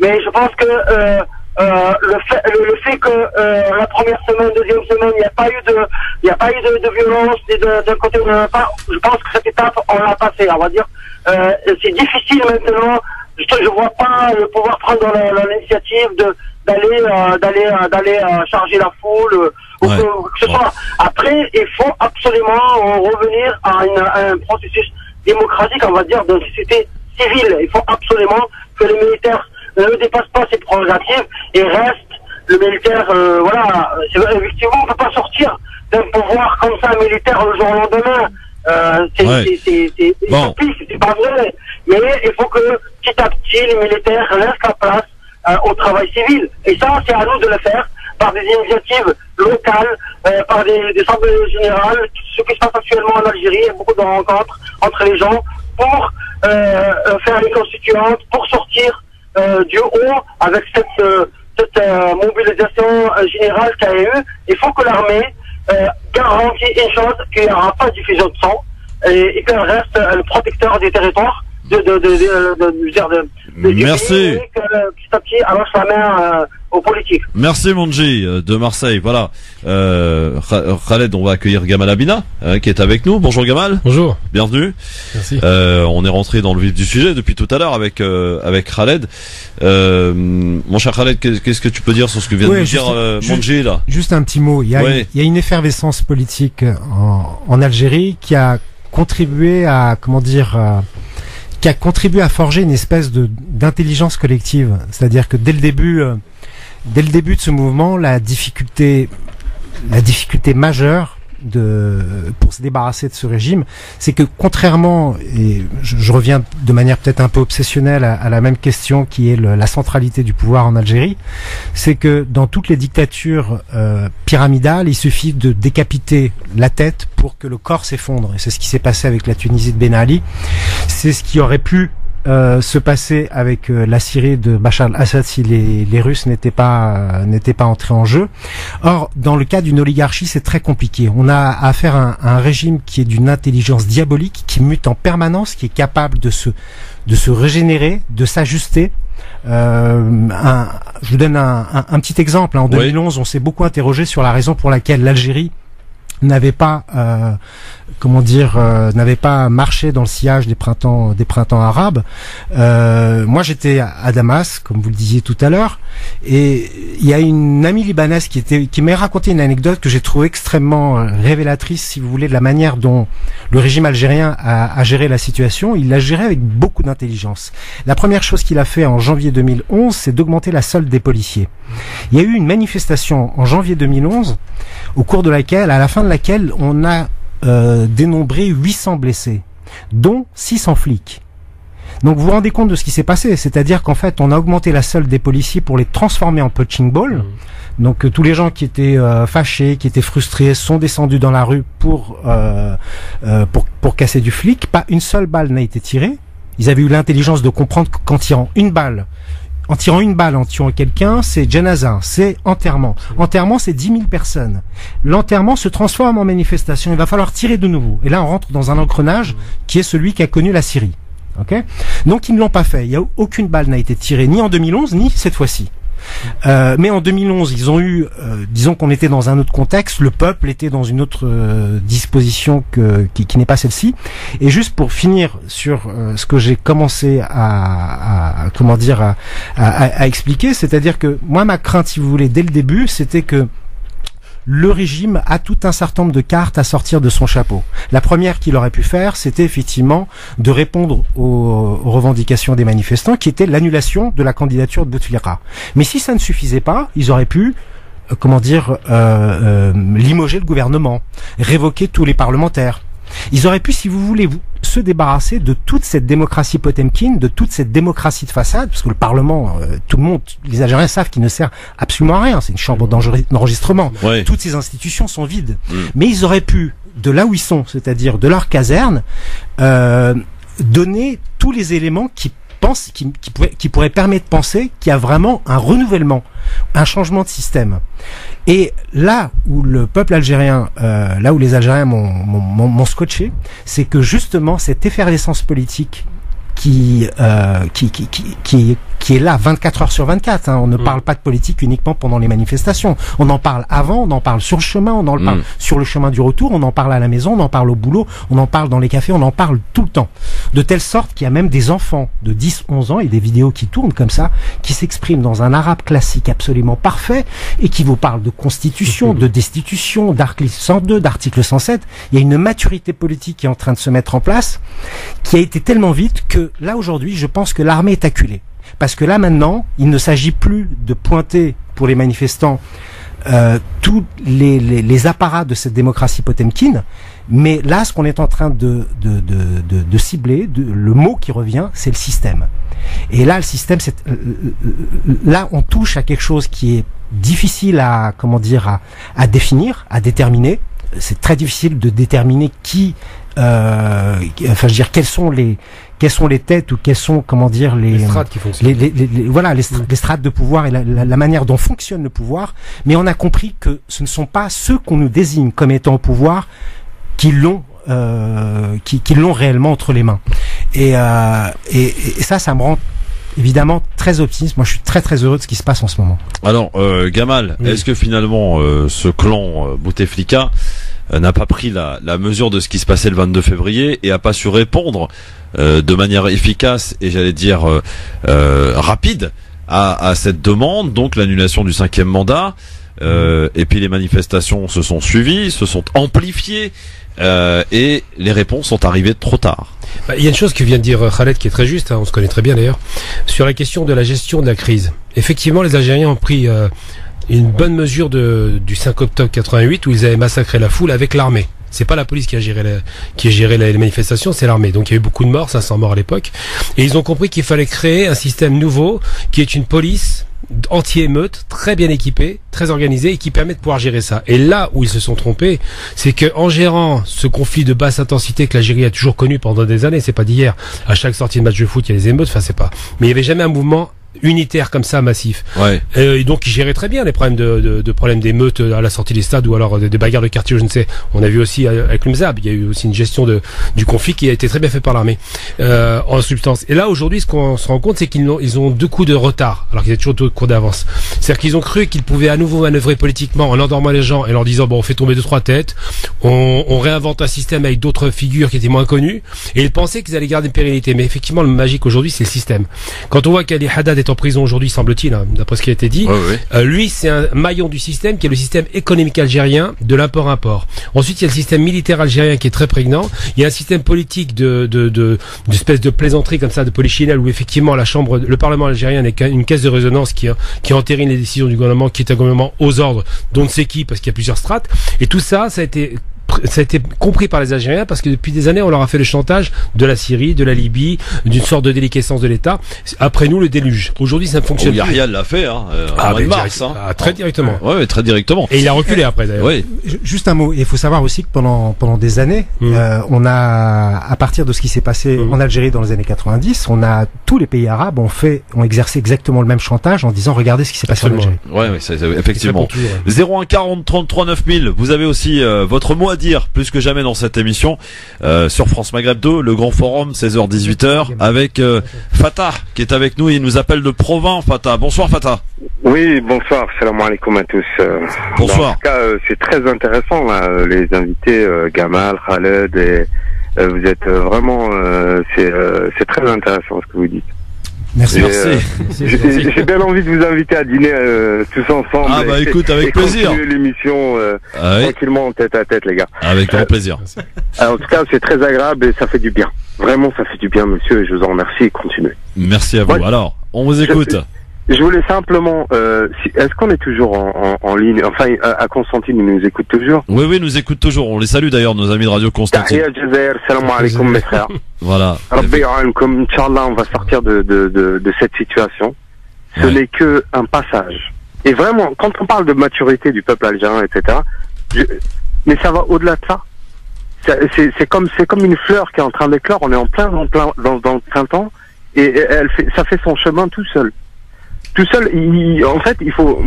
mais je pense que le fait que la première semaine, deuxième semaine, il n'y a pas eu de violence et d'un côté ou de l'autre part. Je pense que cette étape, on l'a passée, on va dire. C'est difficile maintenant. Je vois pas pouvoir prendre l'initiative d'aller charger la foule ou que ce soit. Après, il faut absolument revenir à un processus démocratique, on va dire, d'une société civile. Il faut absolument que les militaires ne dépassent pas ses prérogatives et restent le militaire. Voilà, effectivement, on peut pas sortir d'un pouvoir comme ça militaire le jour au lendemain. C'est pas vrai. Mais il faut que petit à petit les militaires laissent la place au travail civil. Et ça, c'est à nous de le faire par des initiatives locales, par des assemblées générales, ce qui se passe actuellement en Algérie. Il y a beaucoup de rencontres entre les gens pour faire les constituantes, pour sortir du haut avec cette mobilisation générale qu'il y a eu. Il faut que l'armée garantit une chose, qu'il n'y aura pas de diffusion de sang et qu'elle reste le protecteur des territoires Merci. Petit à petit, alors la main aux politiques. Merci Mandji de Marseille. Voilà. Khaled, on va accueillir Gamal Abina qui est avec nous. Bonjour Gamal. Bonjour. Bienvenue. Merci. On est rentré dans le vif du sujet depuis tout à l'heure avec Khaled. Mon cher Khaled, qu'est-ce que tu peux dire sur ce que vient de nous dire Mandji là? Juste un petit mot. Il y a une effervescence politique en Algérie qui a contribué à forger une espèce d'intelligence collective. C'est-à-dire que dès le début de ce mouvement, la difficulté majeure pour se débarrasser de ce régime, c'est que contrairement, et je reviens de manière peut-être un peu obsessionnelle à la même question qui est la centralité du pouvoir en Algérie, c'est que dans toutes les dictatures pyramidales, il suffit de décapiter la tête pour que le corps s'effondre. Et c'est ce qui s'est passé avec la Tunisie de Ben Ali. C'est ce qui aurait pu se passer avec la Syrie de Bachar al-Assad si les Russes n'étaient pas entrés en jeu. Or, dans le cas d'une oligarchie, c'est très compliqué. On a affaire à un régime qui est d'une intelligence diabolique, qui mute en permanence, qui est capable de se régénérer, de s'ajuster. Je vous donne un petit exemple. En 2011, on s'est beaucoup interrogé sur la raison pour laquelle l'Algérie n'avait pas n'avait pas marché dans le sillage des printemps arabes. Moi j'étais à Damas, comme vous le disiez tout à l'heure, et il y a une amie libanaise qui m'a raconté une anecdote que j'ai trouvée extrêmement révélatrice, si vous voulez, de la manière dont le régime algérien a géré la situation. Il l'a géré avec beaucoup d'intelligence. La première chose qu'il a fait en janvier 2011, c'est d'augmenter la solde des policiers. Il y a eu une manifestation en janvier 2011 au cours de laquelle, à la fin de laquelle, on a dénombré 800 blessés, dont 600 flics. Donc vous vous rendez compte de ce qui s'est passé, c'est-à-dire qu'en fait on a augmenté la solde des policiers pour les transformer en punching ball. Donc tous les gens qui étaient fâchés, qui étaient frustrés, sont descendus dans la rue pour casser du flic. Pas une seule balle n'a été tirée. Ils avaient eu l'intelligence de comprendre qu'en tirant une balle, en tuant quelqu'un, c'est janaza, c'est enterrement. Enterrement, c'est 10 000 personnes. L'enterrement se transforme en manifestation. Il va falloir tirer de nouveau. Et là, on rentre dans un engrenage qui est celui qui a connu la Syrie. Okay ? Donc, ils ne l'ont pas fait. Aucune balle n'a été tirée, ni en 2011, ni cette fois-ci. Mais en 2011, ils ont eu, disons qu'on était dans un autre contexte, le peuple était dans une autre disposition qui n'est pas celle-ci. Et juste pour finir sur ce que j'ai commencé à expliquer, c'est-à-dire que moi, ma crainte, si vous voulez, dès le début, c'était que le régime a tout un certain nombre de cartes à sortir de son chapeau. La première qu'il aurait pu faire, c'était effectivement de répondre aux revendications des manifestants, qui était l'annulation de la candidature de Bouteflika. Mais si ça ne suffisait pas, ils auraient pu limoger le gouvernement, révoquer tous les parlementaires. Ils auraient pu, si vous voulez, se débarrasser de toute cette démocratie Potemkine, de toute cette démocratie de façade, parce que le Parlement, tout le monde, les Algériens savent qu'il ne sert absolument à rien, c'est une chambre d'enregistrement. Ouais. Toutes ces institutions sont vides. Mais ils auraient pu, de là où ils sont, c'est-à-dire de leur caserne, donner tous les éléments qui pourrait permettre de penser qu'il y a vraiment un renouvellement, un changement de système. Et là où le peuple algérien, là où les Algériens m'ont scotché, c'est que justement cette effervescence politique qui est là 24 heures sur 24. On ne parle pas de politique uniquement pendant les manifestations. On en parle avant, on en parle sur le chemin, on en parle sur le chemin du retour, on en parle à la maison, on en parle au boulot, on en parle dans les cafés, on en parle tout le temps. De telle sorte qu'il y a même des enfants de 10, 11 ans et des vidéos qui tournent comme ça, qui s'expriment dans un arabe classique absolument parfait et qui vous parlent de constitution, de destitution, d'article 102, d'article 107. Il y a une maturité politique qui est en train de se mettre en place, qui a été tellement vite que là aujourd'hui, je pense que l'armée est acculée. Parce que là maintenant, il ne s'agit plus de pointer pour les manifestants tous les apparats de cette démocratie potemkine, mais là, ce qu'on est en train de cibler, le mot qui revient, c'est le système. Et là, le système, là, on touche à quelque chose qui est difficile à définir, à déterminer. C'est très difficile de déterminer quelles sont les têtes ou quelles sont, les strates qui fonctionnent. Les strates de pouvoir et la manière dont fonctionne le pouvoir. Mais on a compris que ce ne sont pas ceux qu'on nous désigne comme étant au pouvoir qui l'ont réellement entre les mains. Et ça me rend évidemment très optimiste. Moi, je suis très très heureux de ce qui se passe en ce moment. Alors, Gamal, est-ce que finalement ce clan Bouteflika n'a pas pris la mesure de ce qui se passait le 22 février et a pas su répondre de manière efficace et j'allais dire rapide à cette demande, donc l'annulation du 5e mandat, et puis les manifestations se sont suivies, se sont amplifiées, et les réponses sont arrivées trop tard. Il y a une chose que vient de dire Khaled qui est très juste, on se connaît très bien d'ailleurs, sur la question de la gestion de la crise. Effectivement, les Algériens ont pris une bonne mesure du 5 octobre 88 où ils avaient massacré la foule avec l'armée. C'est pas la police qui a géré les manifestations, c'est l'armée. Donc il y a eu beaucoup de morts, 500 morts à l'époque. Et ils ont compris qu'il fallait créer un système nouveau qui est une police anti-émeute, très bien équipée, très organisée et qui permet de pouvoir gérer ça. Et là où ils se sont trompés, c'est que en gérant ce conflit de basse intensité que l'Algérie a toujours connu pendant des années, c'est pas d'hier. À chaque sortie de match de foot, il y a des émeutes, enfin c'est pas. Mais il y avait jamais un mouvement unitaire comme ça, massif. Ouais. Et donc ils géraient très bien les problèmes de problèmes d'émeutes à la sortie des stades ou alors des bagarres de quartier, je ne sais. On a vu aussi avec le Mzab, il y a eu aussi une gestion du conflit qui a été très bien fait par l'armée en substance. Et là aujourd'hui, ce qu'on se rend compte, c'est qu'ils ont 2 coups de retard, alors qu'ils étaient toujours 2 coups d'avance. C'est-à-dire qu'ils ont cru qu'ils pouvaient à nouveau manœuvrer politiquement en endormant les gens et leur disant bon, on fait tomber 2-3 têtes, on réinvente un système avec d'autres figures qui étaient moins connues, et ils pensaient qu'ils allaient garder une pérennité. Mais effectivement, le magique aujourd'hui, c'est le système. Quand on voit qu'Ali Haddad est en prison aujourd'hui, semble-t-il, hein, d'après ce qui a été dit. Lui, c'est un maillon du système qui est le système économique algérien de l'import-import. Ensuite, il y a le système militaire algérien qui est très prégnant. Il y a un système politique d'espèce de plaisanterie comme ça, de polichinelle, où effectivement le Parlement algérien n'est qu'une caisse de résonance qui entérine les décisions du gouvernement, qui est un gouvernement aux ordres d'on ne sait qui, parce qu'il y a plusieurs strates. Et tout ça, ça a été compris par les Algériens parce que depuis des années on leur a fait le chantage de la Syrie, de la Libye, d'une sorte de déliquescence de l'État. Après nous le déluge. Aujourd'hui ça ne fonctionne plus. Yahya l'a fait mars. Très directement. Ouais, très directement. Et il a reculé après d'ailleurs. Oui. Juste un mot. Il faut savoir aussi que pendant des années, on a, à partir de ce qui s'est passé en Algérie dans les années 90, tous les pays arabes ont exercé exactement le même chantage en disant regardez ce qui s'est passé en Algérie. Ouais, c'est effectivement. 01 40 33 9000. Vous avez aussi votre mot à dire plus que jamais dans cette émission sur France Maghreb 2, le grand forum 16h-18h avec Fatah qui est avec nous. Il nous appelle de Provins. Fatah, bonsoir Fatah. Oui, bonsoir, salam alaikum à tous. Bonsoir. En tout cas, c'est très intéressant là, les invités Gamal, Khaled et vous êtes vraiment c'est très intéressant ce que vous dites. Merci. J'ai bien envie de vous inviter à dîner tous ensemble. Ah bah écoute, avec plaisir. Continuer l'émission tranquillement tête à tête, les gars. Avec grand plaisir. En tout cas, c'est très agréable et ça fait du bien. Vraiment, ça fait du bien, monsieur, et je vous en remercie et continuez. Merci à vous. Ouais. Alors, on vous écoute. Je voulais simplement, est-ce qu'on est toujours en ligne? Enfin, à Constantine, ils nous écoutent toujours? Oui, nous écoutent toujours. On les salue d'ailleurs, nos amis de Radio Constantine. Salam alaikum, mes frères. Voilà. Comme Inch'Allah, on va sortir de cette situation. Ce n'est que un passage. Et vraiment, quand on parle de maturité du peuple algérien, etc., mais ça va au-delà de ça. C'est comme une fleur qui est en train d'éclore. On est en plein dans le printemps et ça fait son chemin tout seul. Tout seul, en fait, il faut,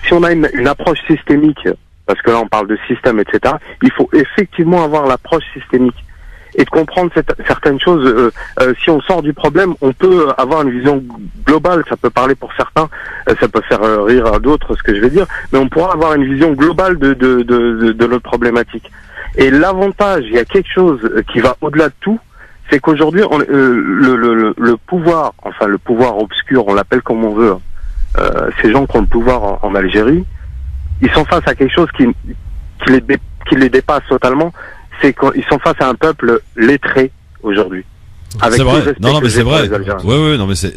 si on a une approche systémique, parce que là on parle de système, etc., il faut effectivement avoir l'approche systémique et de comprendre certaines choses. Si on sort du problème, on peut avoir une vision globale. Ça peut parler pour certains, ça peut faire rire à d'autres, ce que je vais dire, mais on pourra avoir une vision globale de notre problématique. Et l'avantage, il y a quelque chose qui va au-delà de tout, c'est qu'aujourd'hui, le pouvoir, enfin le pouvoir obscur, on l'appelle comme on veut, ces gens qui ont le pouvoir en Algérie, ils sont face à quelque chose qui les dépasse totalement, c'est qu'ils sont face à un peuple lettré aujourd'hui. C'est vrai. Non, mais c'est vrai. Oui, non, mais c'est.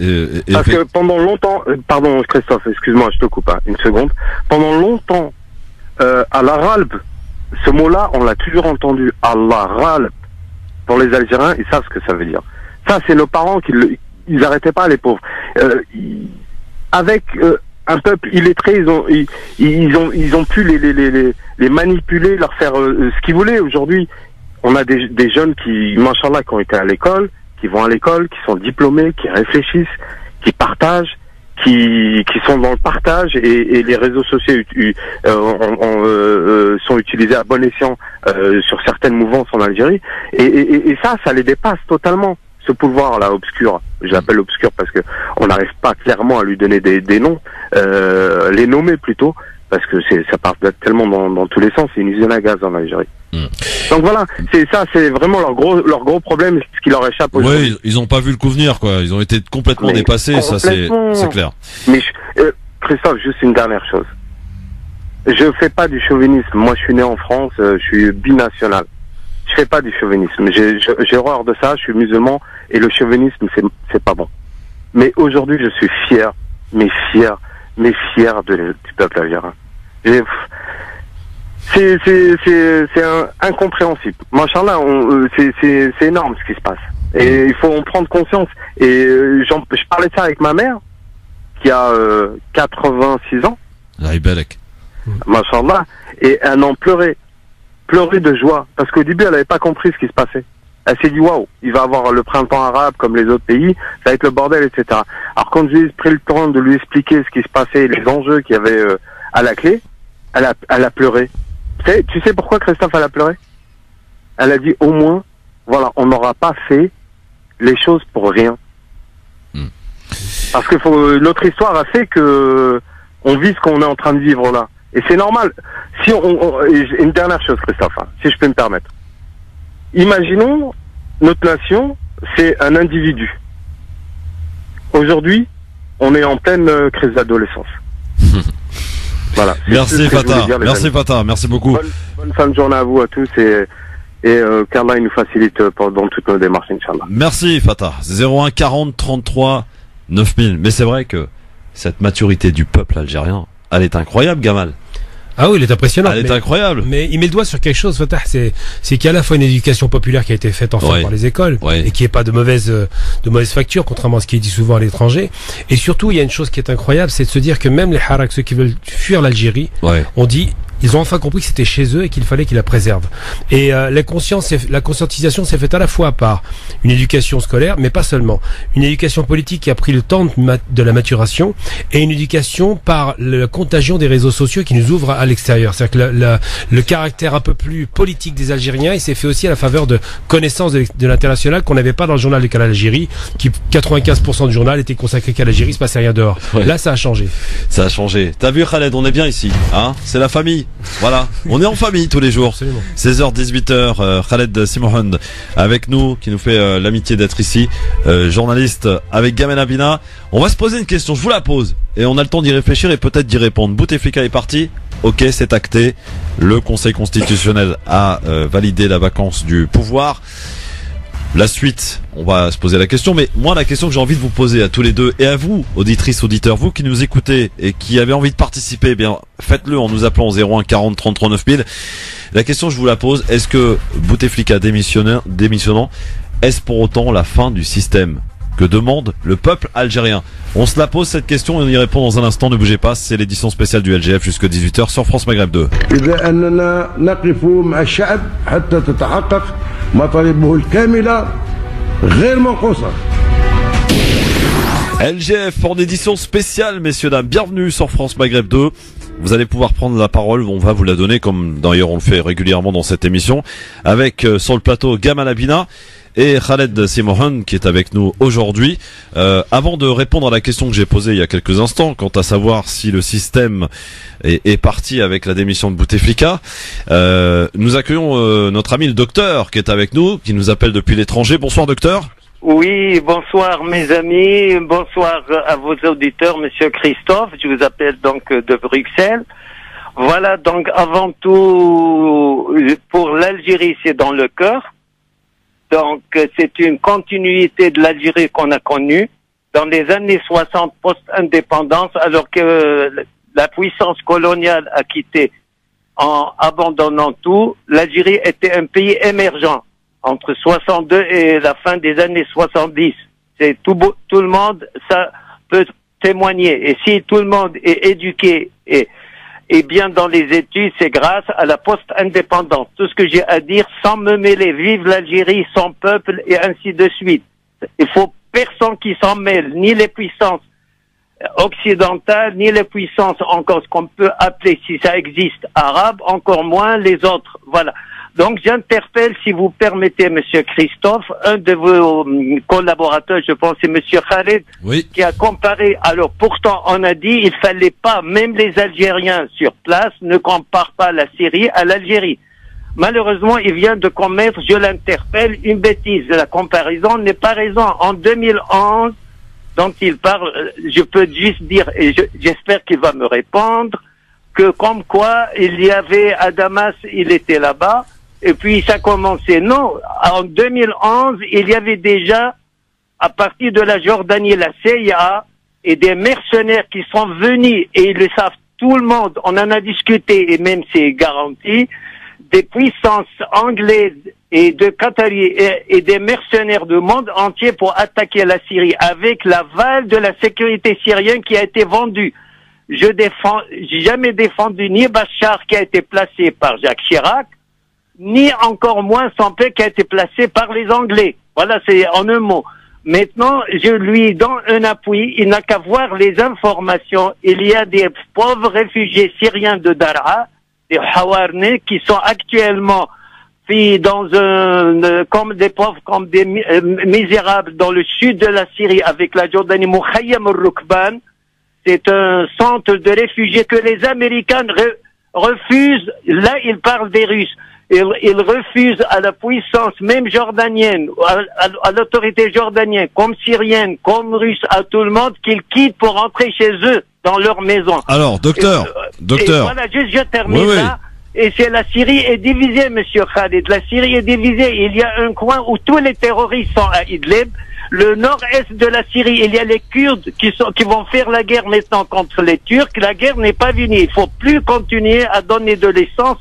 Parce que pendant longtemps, pardon Christophe, excuse-moi, je te coupe une seconde. Pendant longtemps, à l'arabe, ce mot-là, on l'a toujours entendu. Allah-ralb. Pour les Algériens, ils savent ce que ça veut dire. Ça, c'est nos parents ils arrêtaient pas, les pauvres. Avec un peuple illettré, ils ont pu les manipuler, leur faire ce qu'ils voulaient. Aujourd'hui, on a des jeunes qui, machallah, qui ont été à l'école, qui vont à l'école, qui sont diplômés, qui réfléchissent, qui partagent, qui sont dans le partage, et les réseaux sociaux sont utilisés à bon escient sur certaines mouvances en Algérie, et ça les dépasse totalement, ce pouvoir-là obscur. Je l'appelle obscur parce que on n'arrive pas clairement à lui donner des noms, les nommer plutôt, parce que ça part tellement dans tous les sens. C'est une usine à gaz en Algérie. Donc voilà, c'est vraiment leur gros problème, ce qui leur échappe aujourd'hui. Oui, ils ont pas vu le coup venir, quoi. Ils ont été complètement dépassés, ça c'est clair. Mais Christophe, juste une dernière chose. Je fais pas du chauvinisme. Moi, je suis né en France, je suis binational. Je fais pas du chauvinisme. J'ai horreur de ça. Je suis musulman et le chauvinisme, c'est pas bon. Mais aujourd'hui, je suis fier mais fier du peuple algérien. C'est incompréhensible. Machallah, c'est énorme ce qui se passe. Et il faut en prendre conscience. Et je parlais de ça avec ma mère, qui a 86 ans. Machallah. Et elle en pleurait de joie. Parce qu'au début, elle n'avait pas compris ce qui se passait. Elle s'est dit, waouh, il va avoir le printemps arabe comme les autres pays, ça va être le bordel, etc. Alors quand j'ai pris le temps de lui expliquer ce qui se passait, les enjeux qu'il y avait à la clé, elle a pleuré. Tu sais pourquoi Christophe elle a pleuré? Elle a dit, au moins, voilà, on n'aura pas fait les choses pour rien. Parce que notre histoire a fait que on vit ce qu'on est en train de vivre là. Et c'est normal. Si une dernière chose, Christophe, hein, si je peux me permettre. Imaginons, notre nation, c'est un individu. Aujourd'hui, on est en pleine crise d'adolescence. Voilà. Merci Fatah. Merci Fatah. Merci beaucoup. Bonne fin de journée à vous, à tous, et qu'Allah nous facilite dans toutes nos démarches, Inch'Allah. Merci Fatah. 01 40 33 9000. Mais c'est vrai que cette maturité du peuple algérien, elle est incroyable, Gamal. Ah oui, il est impressionnant. Elle est incroyable. Mais il met le doigt sur quelque chose, Fatah, c'est qu'il y a à la fois une éducation populaire qui a été faite enfin par les écoles, et qui est pas de mauvaise facture, contrairement à ce qui est dit souvent à l'étranger. Et surtout, il y a une chose qui est incroyable, c'est de se dire que même les Harak, ceux qui veulent fuir l'Algérie, on dit, ils ont enfin compris que c'était chez eux et qu'il fallait qu'ils la préservent. Et la conscientisation s'est faite à la fois par une éducation scolaire, mais pas seulement. Une éducation politique qui a pris le temps de la maturation, et une éducation par la contagion des réseaux sociaux qui nous ouvrent à l'extérieur. C'est-à-dire que le caractère un peu plus politique des Algériens, il s'est fait aussi à la faveur de connaissances de l'international qu'on n'avait pas dans le journal de l'Algérie, qui 95% du journal était consacré qu'à l'Algérie, il se passait rien dehors. Là, ça a changé. Ça a changé. T'as vu Khaled, on est bien ici, hein? C'est la famille. Voilà, on est en famille tous les jours. Absolument. 16h, 18h, Khaled Simohan avec nous, qui nous fait l'amitié d'être ici, journaliste avec Gamel Abina. On va se poser une question, je vous la pose, et on a le temps d'y réfléchir et peut-être d'y répondre. Bouteflika est parti, ok, c'est acté. Le Conseil constitutionnel a validé la vacance du pouvoir. La suite, on va se poser la question, mais moi la question que j'ai envie de vous poser à tous les deux, et à vous, auditrices, auditeurs, vous qui nous écoutez et qui avez envie de participer, eh bien faites-le en nous appelant 01 40 33 9000. La question je vous la pose, est-ce que Bouteflika démissionnant, est-ce pour autant la fin du système que demande le peuple algérien? On se la pose cette question et on y répond dans un instant, ne bougez pas, c'est l'édition spéciale du LGF jusqu'à 18h sur France Maghreb 2. LGF en édition spéciale, messieurs dames, bienvenue sur France Maghreb 2. Vous allez pouvoir prendre la parole, on va vous la donner comme d'ailleurs on le fait régulièrement dans cette émission, avec sur le plateau Gamal Abina et Khaled Simohan qui est avec nous aujourd'hui. Avant de répondre à la question que j'ai posée il y a quelques instants, quant à savoir si le système est parti avec la démission de Bouteflika, nous accueillons notre ami le docteur qui est avec nous, qui nous appelle depuis l'étranger. Bonsoir docteur. Oui, bonsoir mes amis, bonsoir à vos auditeurs, monsieur Christophe, je vous appelle donc de Bruxelles. Voilà, donc avant tout, pour l'Algérie, c'est dans le cœur. Donc c'est une continuité de l'Algérie qu'on a connue dans les années 60 post-indépendance, alors que la puissance coloniale a quitté en abandonnant tout. L'Algérie était un pays émergent entre 62 et la fin des années 70. C'est tout le monde, ça peut témoigner. Et si tout le monde est éduqué et bien dans les études, c'est grâce à la post-indépendance. Tout ce que j'ai à dire, sans me mêler, vive l'Algérie, son peuple, et ainsi de suite. Il faut personne qui s'en mêle, ni les puissances occidentales, ni les puissances, encore ce qu'on peut appeler, si ça existe, arabes, encore moins les autres. Voilà. Donc j'interpelle, si vous permettez, monsieur Christophe, un de vos collaborateurs, je pense, c'est monsieur Khaled, qui a comparé. Alors pourtant, on a dit, il fallait pas, même les Algériens sur place ne comparent pas la Syrie à l'Algérie. Malheureusement, il vient de commettre, je l'interpelle, une bêtise. La comparaison n'est pas raison. En 2011, dont il parle, je peux juste dire, et j'espère qu'il va me répondre, que comme quoi il y avait à Damas, il était là-bas. Et puis ça commençait. Non, en 2011, il y avait déjà, à partir de la Jordanie, la CIA, et des mercenaires qui sont venus, et ils le savent tout le monde, on en a discuté et même c'est garanti, des puissances anglaises et de Qataris et des mercenaires du monde entier pour attaquer la Syrie avec l'aval de la sécurité syrienne qui a été vendue. J'ai jamais défendu ni Bachar qui a été placé par Jacques Chirac, ni encore moins son père qui a été placé par les Anglais. Voilà, c'est en un mot. Maintenant, je lui donne un appui, il n'a qu'à voir les informations. Il y a des pauvres réfugiés syriens de Daraa, des Hawarnais, qui sont actuellement dans comme des pauvres, comme des misérables dans le sud de la Syrie avec la Jordanie, Mukhayyam al-Rukban. C'est un centre de réfugiés que les Américains refusent. Là, ils parlent des Russes. Ils refusent à la puissance même jordanienne, à l'autorité jordanienne, comme syrienne, comme russe, à tout le monde, qu'ils quittent pour rentrer chez eux, dans leur maison. Alors, docteur. Et voilà, juste je termine là. Et c'est la Syrie est divisée, monsieur Khalid. La Syrie est divisée. Il y a un coin où tous les terroristes sont à Idlib. Le nord-est de la Syrie, il y a les Kurdes qui vont faire la guerre maintenant contre les Turcs. La guerre n'est pas finie. Il faut plus continuer à donner de l'essence,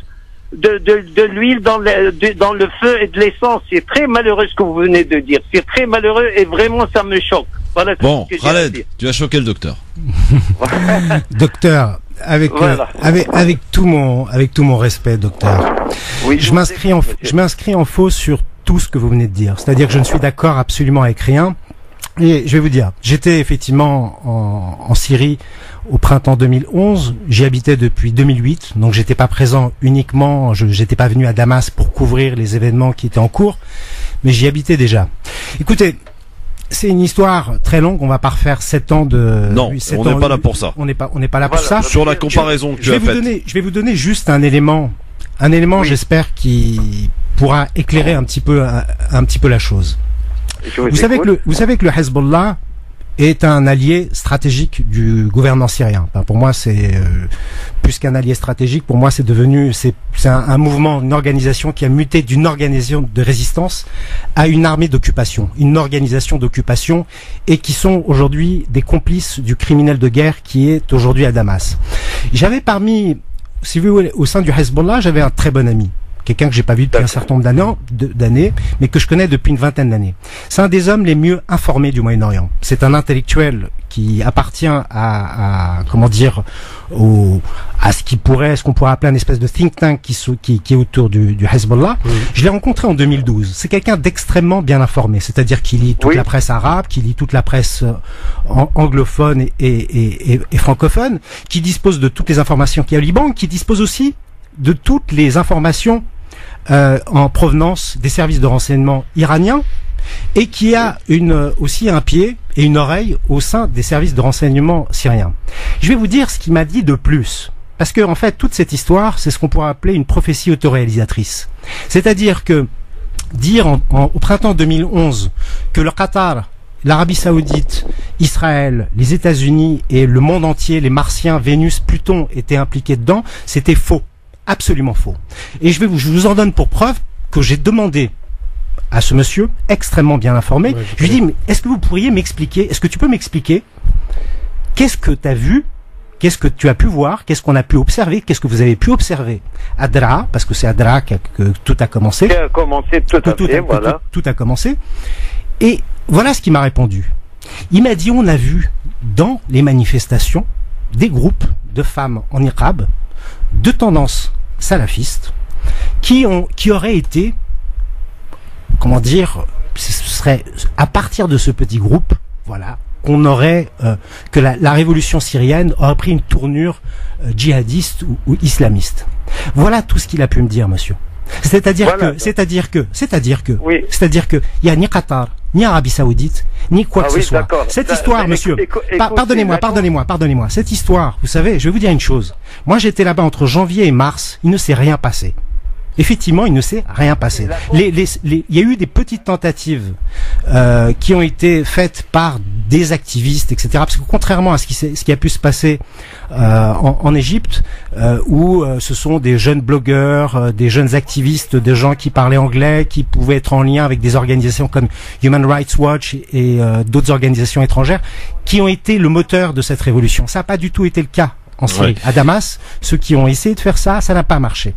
de l'huile dans le feu et de l'essence. C'est très malheureux ce que vous venez de dire. C'est très malheureux et vraiment ça me choque. Voilà bon, Khaled, tu as choqué le docteur. Docteur, avec tout mon respect, docteur. Oui, je m'inscris en faux sur tout ce que vous venez de dire. C'est-à-dire que je ne suis d'accord absolument avec rien. Et je vais vous dire, j'étais effectivement en Syrie au printemps 2011. J'y habitais depuis 2008, donc j'étais pas présent uniquement. J'étais pas venu à Damas pour couvrir les événements qui étaient en cours, mais j'y habitais déjà. Écoutez, c'est une histoire très longue. On va pas refaire 7 ans de. Non, on n'est pas là pour ça. On n'est pas là pour ça. Sur la comparaison que tu as faite. Je vais vous donner juste un élément. Oui. J'espère, qui pourra éclairer un petit peu la chose. Vous savez que le Hezbollah est un allié stratégique du gouvernement syrien. Enfin, pour moi, c'est plus qu'un allié stratégique. Pour moi, c'est un mouvement, une organisation qui a muté d'une organisation de résistance à une armée d'occupation, une organisation d'occupation, et qui sont aujourd'hui des complices du criminel de guerre qui est aujourd'hui à Damas. J'avais si vous voulez, au sein du Hezbollah, j'avais un très bon ami. Quelqu'un que j'ai pas vu depuis un certain nombre d'années, mais que je connais depuis une vingtaine d'années. C'est un des hommes les mieux informés du Moyen-Orient. C'est un intellectuel qui appartient à ce qu'on pourrait appeler un espèce de think tank qui est autour du Hezbollah. Oui. Je l'ai rencontré en 2012. C'est quelqu'un d'extrêmement bien informé. C'est-à-dire qu'il lit toute la presse arabe, qu'il lit toute la presse anglophone et francophone, qui dispose de toutes les informations qu'il y a au Liban, qui dispose aussi de toutes les informations en provenance des services de renseignement iraniens, et qui a aussi un pied et une oreille au sein des services de renseignement syriens. Je vais vous dire ce qu'il m'a dit de plus, parce que en fait toute cette histoire, c'est ce qu'on pourrait appeler une prophétie autoréalisatrice. C'est-à-dire que dire au printemps 2011 que le Qatar, l'Arabie Saoudite, Israël, les États-Unis et le monde entier, les Martiens, Vénus, Pluton étaient impliqués dedans, c'était faux. Absolument faux. Et je vous en donne pour preuve que j'ai demandé à ce monsieur, extrêmement bien informé, je lui dis, mais est-ce que vous pourriez m'expliquer, est-ce que tu peux m'expliquer, qu'est-ce que tu as vu, qu'est-ce que tu as pu voir, qu'est-ce qu'on a pu observer, qu'est-ce que vous avez pu observer à Daraa, parce que c'est à Daraa que tout a commencé. Tout a commencé. Et voilà ce qu'il m'a répondu. Il m'a dit, on a vu dans les manifestations des groupes de femmes en niqab de tendance salafiste qui auraient été, comment dire, ce serait à partir de ce petit groupe, voilà, qu'on aurait que la révolution syrienne aurait pris une tournure djihadiste ou islamiste. Voilà tout ce qu'il a pu me dire, monsieur. C'est-à-dire que il y a ni Qatar, ni Arabie Saoudite, ni quoi que ce soit. Cette histoire, monsieur, pardonnez-moi, cette histoire, vous savez, je vais vous dire une chose. Moi, j'étais là-bas entre janvier et mars, il ne s'est rien passé. Effectivement, il ne s'est rien passé. Il y a eu des petites tentatives qui ont été faites par des activistes, etc. Parce que contrairement à ce qui a pu se passer en Égypte, où ce sont des jeunes blogueurs, des jeunes activistes, des gens qui parlaient anglais, qui pouvaient être en lien avec des organisations comme Human Rights Watch et d'autres organisations étrangères, qui ont été le moteur de cette révolution. Ça n'a pas du tout été le cas en Syrie. À Damas, ceux qui ont essayé de faire ça n'a pas marché.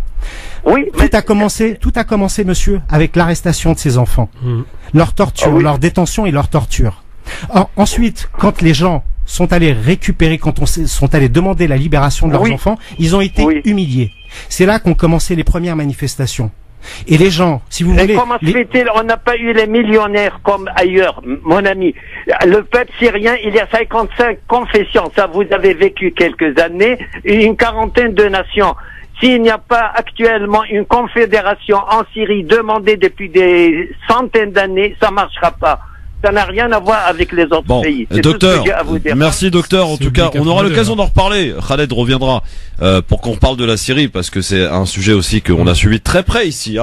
Oui, tout a commencé, monsieur, avec l'arrestation de ces enfants, leur torture, leur détention et leur torture. Ensuite, quand les gens sont allés récupérer, quand sont allés demander la libération de leurs enfants, ils ont été humiliés. C'est là qu'ont commencé les premières manifestations. Et les gens, si vous voulez... comment se fait-il, on n'a pas eu les millionnaires comme ailleurs, mon ami. Le peuple syrien, il y a 55 confessions. Ça, vous avez vécu quelques années, une quarantaine de nations. S'il n'y a pas actuellement une confédération en Syrie demandée depuis des centaines d'années, ça marchera pas. Ça n'a rien à voir avec les autres pays. Docteur, merci docteur. En tout cas, on aura l'occasion d'en reparler. Khaled reviendra pour qu'on parle de la Syrie, parce que c'est un sujet aussi qu'on a suivi très près ici,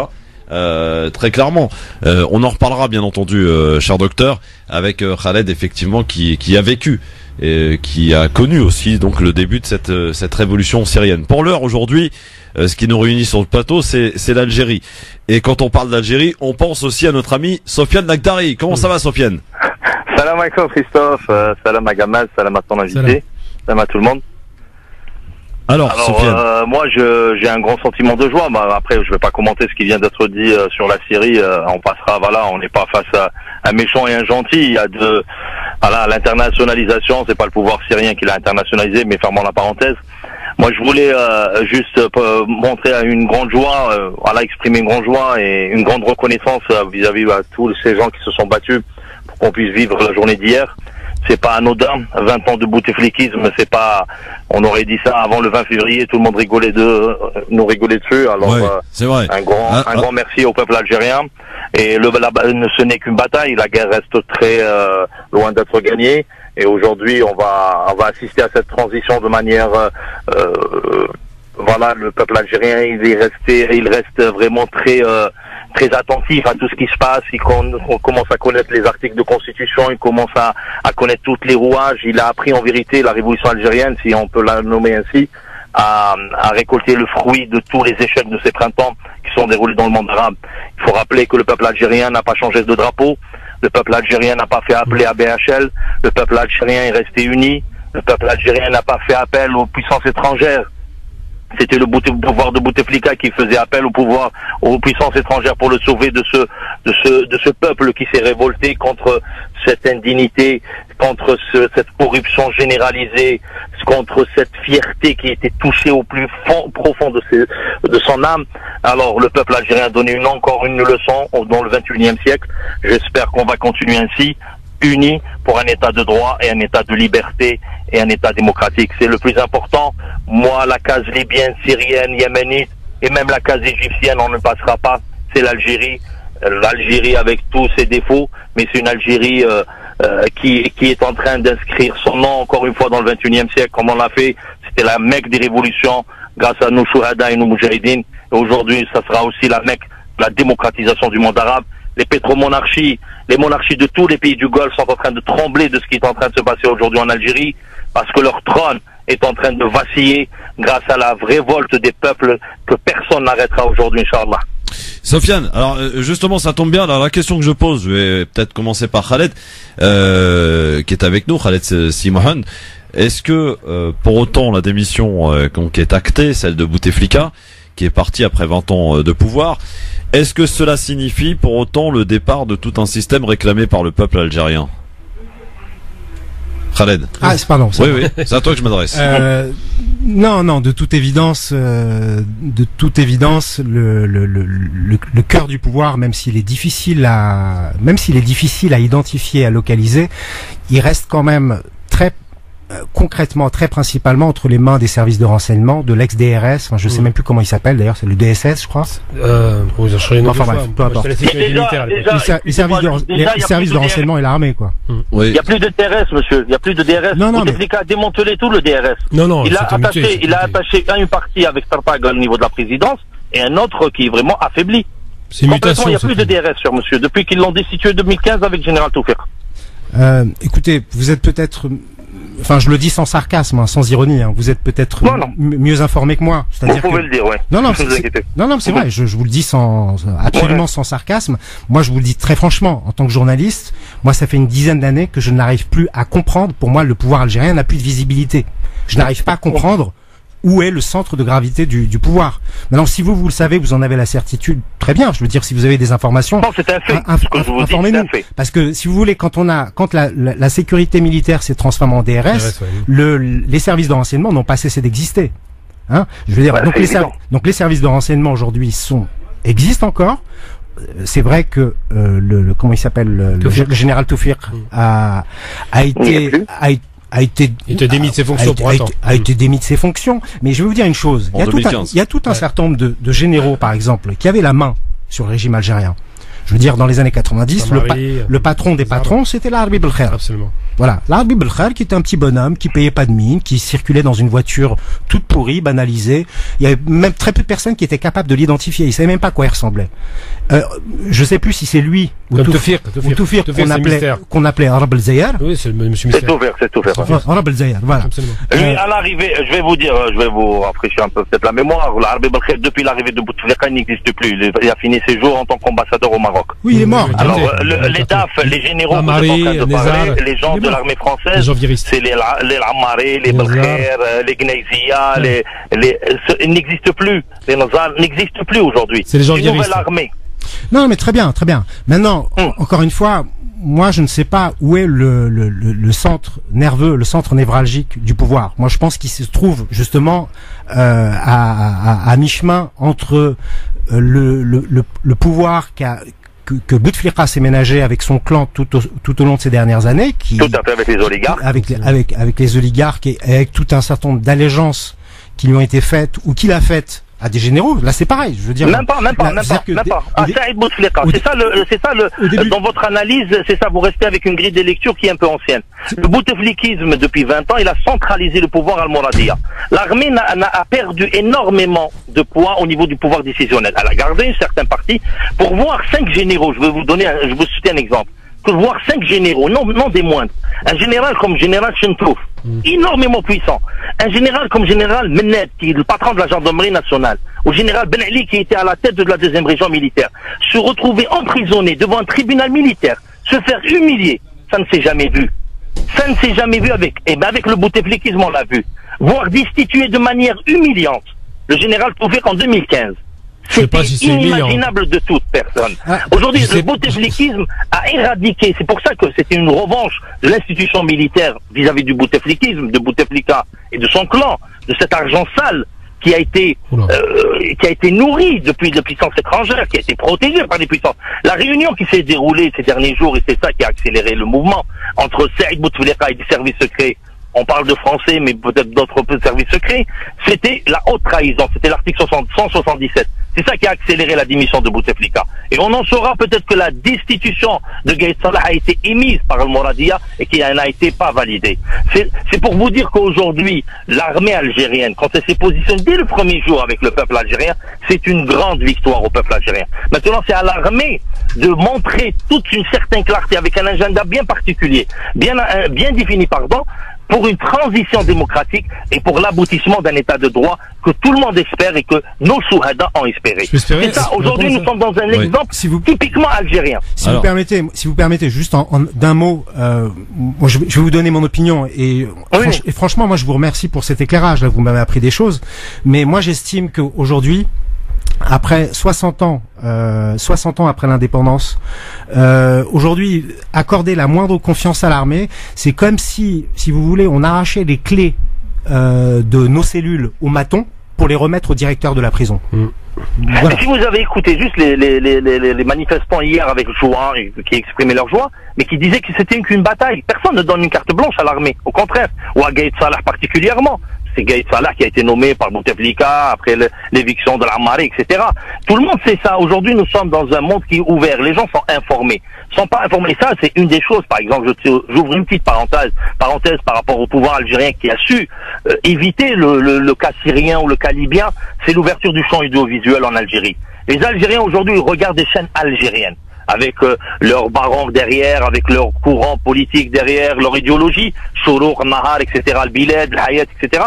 très clairement. On en reparlera bien entendu, cher docteur, avec Khaled effectivement qui a vécu et qui a connu aussi donc le début de cette révolution syrienne. Pour l'heure aujourd'hui, ce qui nous réunit sur le plateau, c'est l'Algérie. Et quand on parle d'Algérie, on pense aussi à notre ami Sofiane Nagdari. Comment ça va, Sofiane? Salam alaikum Christophe, salam à Gamal, salam à ton invité, salam à tout le monde. Alors Sofiane, moi j'ai un grand sentiment de joie. Après, je vais pas commenter ce qui vient d'être dit sur la Syrie. On passera, voilà, on n'est pas face à un méchant et un gentil. Il y a l'internationalisation, c'est pas le pouvoir syrien qui l'a internationalisé, mais fermons la parenthèse. Moi, je voulais juste montrer une grande joie, exprimer une grande joie et une grande reconnaissance vis-à-vis de tous ces gens qui se sont battus pour qu'on puisse vivre la journée d'hier. C'est pas anodin, 20 ans de bouteflikisme, c'est pas, on aurait dit ça avant le 20 février, tout le monde nous rigolait dessus. Alors, c'est vrai. Un grand merci au peuple algérien. Et ce n'est qu'une bataille, la guerre reste très loin d'être gagnée. Et aujourd'hui, on va assister à cette transition de manière, le peuple algérien, il reste vraiment très attentif à tout ce qui se passe. On commence à connaître les articles de constitution, il commence à connaître tous les rouages. Il a appris en vérité la révolution algérienne, si on peut la nommer ainsi, à récolter le fruit de tous les échecs de ces printemps qui sont déroulés dans le monde arabe. Il faut rappeler que le peuple algérien n'a pas changé de drapeau. Le peuple algérien n'a pas fait appeler à BHL. Le peuple algérien est resté uni. Le peuple algérien n'a pas fait appel aux puissances étrangères. C'était le pouvoir de Bouteflika qui faisait appel aux puissances étrangères pour le sauver de ce peuple qui s'est révolté contre cette indignité, contre cette corruption généralisée, contre cette fierté qui était touchée au plus profond de son âme. Alors le peuple algérien a donné encore une leçon dans le 21e siècle. J'espère qu'on va continuer ainsi, unis pour un état de droit et un état de liberté et un état démocratique. C'est le plus important. Moi, la case libyenne, syrienne, yéménite et même la case égyptienne, on ne passera pas. C'est l'Algérie. L'Algérie avec tous ses défauts, mais c'est une Algérie qui est en train d'inscrire son nom encore une fois dans le 21e siècle, comme on l'a fait. C'était la Mecque des révolutions grâce à nos Chouhada et nos Moudjahidines. Et aujourd'hui, ça sera aussi la Mecque de la démocratisation du monde arabe. Les pétromonarchies, les monarchies de tous les pays du Golfe sont en train de trembler de ce qui est en train de se passer aujourd'hui en Algérie, parce que leur trône est en train de vaciller grâce à la révolte des peuples que personne n'arrêtera aujourd'hui, Inch'Allah. Sofiane, alors justement ça tombe bien, alors la question que je pose, je vais peut-être commencer par Khaled, qui est avec nous, Khaled Simohan. Est-ce que pour autant la démission qui est actée, celle de Bouteflika, qui est parti après 20 ans de pouvoir, est-ce que cela signifie pour autant le départ de tout un système réclamé par le peuple algérien? Khaled. Pardon. Oui, c'est à toi que je m'adresse. Non, de toute évidence, le cœur du pouvoir, même s'il est difficile à identifier, à localiser, il reste quand même très concrètement, très principalement entre les mains des services de renseignement, de l'ex-DRS, enfin, je sais même plus comment il s'appelle d'ailleurs, c'est le DSS, je crois. Enfin bref, peu importe. Les services de renseignement et l'armée, quoi. Oui. Il n'y a plus de DRS, monsieur. Il n'y a plus de DRS. Bouteflika a démantelé tout le DRS. Il a attaché une partie avec Tartag au niveau de la présidence et un autre qui est vraiment affaibli. C'est une mutation. Il n'y a plus de DRS, cher monsieur, depuis qu'ils l'ont destitué en 2015 avec Général Toufik. Écoutez, vous êtes peut-être, enfin, je le dis sans sarcasme, hein, sans ironie. Hein, vous êtes peut-être mieux informé que moi. Vous pouvez le dire, ouais. Non, c'est vrai. Je vous le dis absolument sans sarcasme. Moi, je vous le dis très franchement, en tant que journaliste, moi, ça fait une dizaine d'années que je n'arrive plus à comprendre. Pour moi, le pouvoir algérien n'a plus de visibilité. Je n'arrive pas à comprendre où est le centre de gravité du pouvoir. Maintenant, si vous le savez, vous en avez la certitude, très bien. Je veux dire, si vous avez des informations, non, c'est un fait. Informez-nous. Parce que si vous voulez, quand la sécurité militaire s'est transformée en DRS, les services de renseignement n'ont pas cessé d'exister. Hein, je veux dire, donc les services de renseignement aujourd'hui existent encore. C'est vrai que comment il s'appelle, le général Toufir a été démis de ses fonctions a été démis de ses fonctions. Mais je vais vous dire une chose. Il y a tout un certain nombre de généraux, par exemple, qui avaient la main sur le régime algérien. Je veux dire, dans les années 90, le patron des patrons, c'était l'Arbi Belkhair. Absolument. Voilà. L'Arbi Belkhair, qui était un petit bonhomme, qui payait pas de mine, qui circulait dans une voiture toute pourrie, banalisée. Il y avait même très peu de personnes qui étaient capables de l'identifier. Ils savaient même pas à quoi il ressemblait. Je sais plus si c'est lui ou Toufir qu'on appelait Arab El-Zayar. Oui, c'est monsieur Mystère. C'est Toufir. Arab El-Zayar, voilà. Lui, à l'arrivée, je vais vous rafraîchir un peu peut-être la mémoire. L'Arbi Belkhair, depuis l'arrivée de Bouteflika, il n'existe plus. Il a fini ses jours en tant qu'ambassadeur au Maroc. Oui, il est mort. Alors, les DAF, les généraux que vous êtes en train de parler, les gens de l'armée française, c'est les Ammari, les Belkhair, les Gneizia, ils n'existent plus. Les Nazar n'existent plus aujourd'hui. C'est les gens une nouvelle armée. Non, mais très bien, très bien. Maintenant, encore une fois, moi, je ne sais pas où est le centre nerveux, le centre névralgique du pouvoir. Moi, je pense qu'il se trouve justement à mi-chemin entre le pouvoir que Bouteflika s'est ménagé avec son clan tout au long de ces dernières années, tout à fait, avec les oligarques, avec les oligarques et avec tout un certain nombre d'allégeances qui lui ont été faites ou qu'il a faites à des généraux. Là, c'est pareil. Je veux dire, même pas. Saïd Bouteflika, c'est ça dans votre analyse, c'est ça. Vous restez avec une grille de lecture qui est un peu ancienne. Le bouteflikisme, depuis 20 ans, il a centralisé le pouvoir al-Mouradia. L'armée a perdu énormément de poids au niveau du pouvoir décisionnel. Elle a gardé une certaine partie. Pour voir 5 généraux, je vais vous citer un exemple. Que voir 5 généraux, non des moindres. Un général comme général Chentouf, énormément puissant. Un général comme général Mened, qui est le patron de la gendarmerie nationale. Ou général Ben Ali, qui était à la tête de la 2e région militaire. Se retrouver emprisonné devant un tribunal militaire, se faire humilier, ça ne s'est jamais vu. Ça ne s'est jamais vu avec le bouteflikisme, on l'a vu. Voire destitué de manière humiliante le général Toufik en 2015. C'était inimaginable de toute personne. Aujourd'hui, le bouteflikisme a éradiqué. C'est pour ça que c'était une revanche de l'institution militaire vis-à-vis du bouteflikisme, de Bouteflika et de son clan, de cet argent sale qui a été nourri depuis les puissances étrangères, qui a été protégé par les puissances. La réunion qui s'est déroulée ces derniers jours, et c'est ça qui a accéléré le mouvement, entre Saïd Bouteflika et des services secrets, on parle de français, mais peut-être d'autres services secrets, c'était la haute trahison, c'était l'article 177. C'est ça qui a accéléré la démission de Bouteflika. Et on en saura peut-être que la destitution de Gaïd Salah a été émise par le Mouradia et qui n'a été pas validée. C'est pour vous dire qu'aujourd'hui, l'armée algérienne, quand elle s'est positionnée dès le premier jour avec le peuple algérien, c'est une grande victoire au peuple algérien. Maintenant, c'est à l'armée de montrer toute une certaine clarté avec un agenda bien particulier, bien défini, pour une transition démocratique et pour l'aboutissement d'un état de droit que tout le monde espère et que nos souhada ont espéré. C'est ça, aujourd'hui nous sommes dans un exemple typiquement algérien. Si vous permettez, juste d'un mot, moi, je vais vous donner mon opinion et franchement, moi je vous remercie pour cet éclairage, là vous m'avez appris des choses, mais moi j'estime qu'aujourd'hui, après 60 ans après l'indépendance, aujourd'hui, accorder la moindre confiance à l'armée, c'est comme si vous voulez, on arrachait les clés de nos cellules au maton pour les remettre au directeur de la prison. Voilà. Si vous avez écouté juste les manifestants hier avec joie, qui exprimaient leur joie, mais qui disaient que c'était qu'une bataille, personne ne donne une carte blanche à l'armée, au contraire, ou à Gaïd Salah particulièrement. C'est Gaïd Salah qui a été nommé par Bouteflika après l'éviction de l'Ammari, etc. Tout le monde sait ça. Aujourd'hui, nous sommes dans un monde qui est ouvert. Les gens sont informés. Ils sont pas informés. Ça, c'est une des choses. Par exemple, j'ouvre une petite parenthèse par rapport au pouvoir algérien qui a su éviter le cas syrien ou le cas libyen. C'est l'ouverture du champ audiovisuel en Algérie. Les Algériens aujourd'hui regardent des chaînes algériennes. avec leur baron derrière, avec leur courant politique derrière, leur idéologie, Shourouk, Nahar, etc., Al-Bilad, Al-Hayat, etc.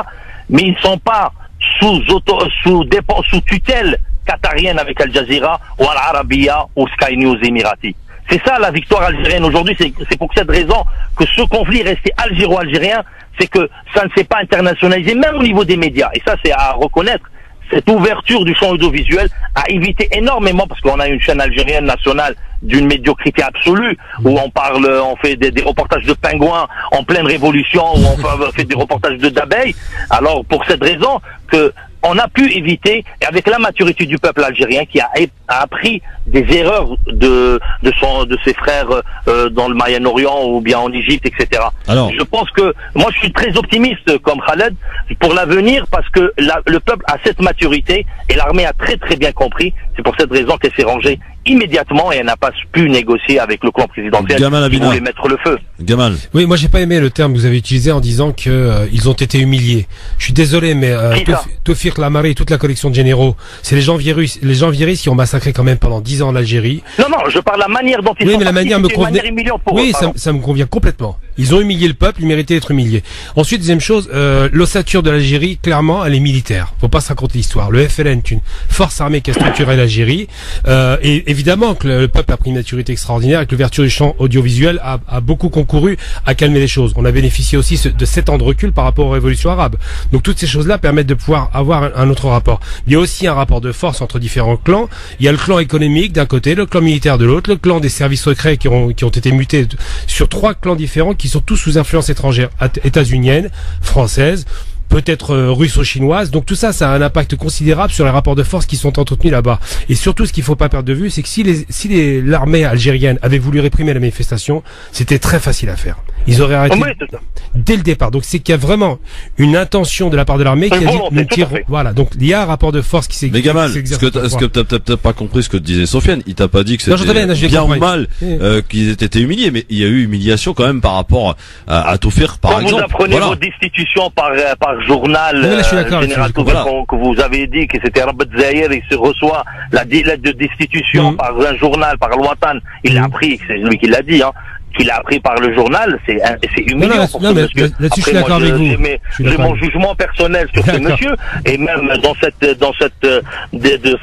Mais ils ne sont pas sous tutelle qatarienne avec Al Jazeera ou Al Arabiya ou Sky News Emirati. C'est ça la victoire algérienne aujourd'hui. C'est pour cette raison que ce conflit est resté algéro-algérien, c'est que ça ne s'est pas internationalisé, même au niveau des médias. Et ça, c'est à reconnaître. Cette ouverture du champ audiovisuel a évité énormément, parce qu'on a une chaîne algérienne nationale d'une médiocrité absolue, où on fait des reportages de pingouins en pleine révolution, où on fait des reportages d'abeilles. Alors, pour cette raison que on a pu éviter, et avec la maturité du peuple algérien qui a appris des erreurs de ses frères dans le Moyen-Orient ou bien en Égypte, etc. Alors, je pense que moi je suis très optimiste comme Khaled pour l'avenir, parce que le peuple a cette maturité et l'armée a très très bien compris. C'est pour cette raison qu'elle s'est rangée immédiatement et elle n'a pas pu négocier avec le clan présidentiel qui voulait mettre le feu. Gamal. Oui, moi j'ai pas aimé le terme que vous avez utilisé en disant que ils ont été humiliés. Je suis désolé, mais Tawfiq Lamari et toute la collection de généraux, c'est les gens virus qui ont massacré quand même pendant 10 ans l'Algérie. Non, je parle de la manière dont ils sont mais la manière me convenait. Oui, eux, ça me convient complètement. Ils ont humilié le peuple, ils méritaient d'être humiliés. Ensuite, deuxième chose, l'ossature de l'Algérie, clairement, elle est militaire. Faut pas se raconter l'histoire. Le FLN est une force armée qui a structuré l'Algérie. Et évidemment que le peuple a pris une maturité extraordinaire et que l'ouverture du champ audiovisuel a beaucoup concouru à calmer les choses. On a bénéficié aussi de 7 ans de recul par rapport aux révolutions arabes. Donc toutes ces choses-là permettent de pouvoir avoir un autre rapport. Il y a aussi un rapport de force entre différents clans. Il y a le clan économique d'un côté, le clan militaire de l'autre, le clan des services secrets qui ont été mutés sur 3 clans différents qui sont tous sous influence étrangère, états-unienne, française, peut-être russo-chinoise. Donc tout ça, ça a un impact considérable sur les rapports de force qui sont entretenus là-bas. Et surtout, ce qu'il faut pas perdre de vue, c'est que si l'armée algérienne avait voulu réprimer la manifestation, c'était très facile à faire. Ils auraient arrêté dès le départ. Donc c'est qu'il y a vraiment une intention de la part de l'armée qui a dit nous tirons. Voilà. Donc il y a un rapport de force qui s'exerce. Mais Gamal, est-ce que t'as pas compris ce que disait Sofiane? Il t'a pas dit que c'était bien ou mal qu'ils aient été humiliés, mais il y a eu humiliation quand même par rapport à Tawfiq, par exemple. Vous apprenez vos destitutions par journal général que vous avez dit que c'était Rabat Zahir, il se reçoit la lettre de destitution par un journal, par Al-Watan. Il l'a appris, c'est lui qui l'a dit, qu'il a appris par le journal, c'est humiliant pour ce monsieur. Là-dessus, je suis d'accord avec vous. J'ai mon jugement personnel sur ce monsieur, et même dans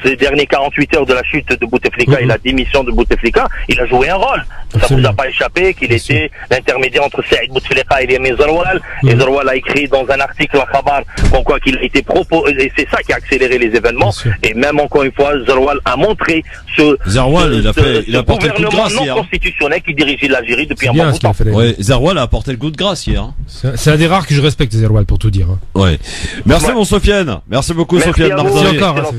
ces derniers 48 heures de la chute de Bouteflika et la démission de Bouteflika, il a joué un rôle. Ça vous a pas échappé qu'il était l'intermédiaire entre Saïd Bouteflika et Yameen Zarwal. Et Zarwal a écrit dans un article à Khabar comme quoi qu'il a été proposé, et c'est ça qui a accéléré les événements. Et même encore une fois, Zarwal a montré Zarwal, il a porté le coup de grâce non constitutionnel qui dirigeait l'Algérie depuis un bon bout de temps. Ouais, Zarwal a apporté le coup de grâce hier. C'est un des rares que je respecte, Zarwal, pour tout dire. Ouais. Merci mon Sofiane. Merci beaucoup Sofiane. Merci encore.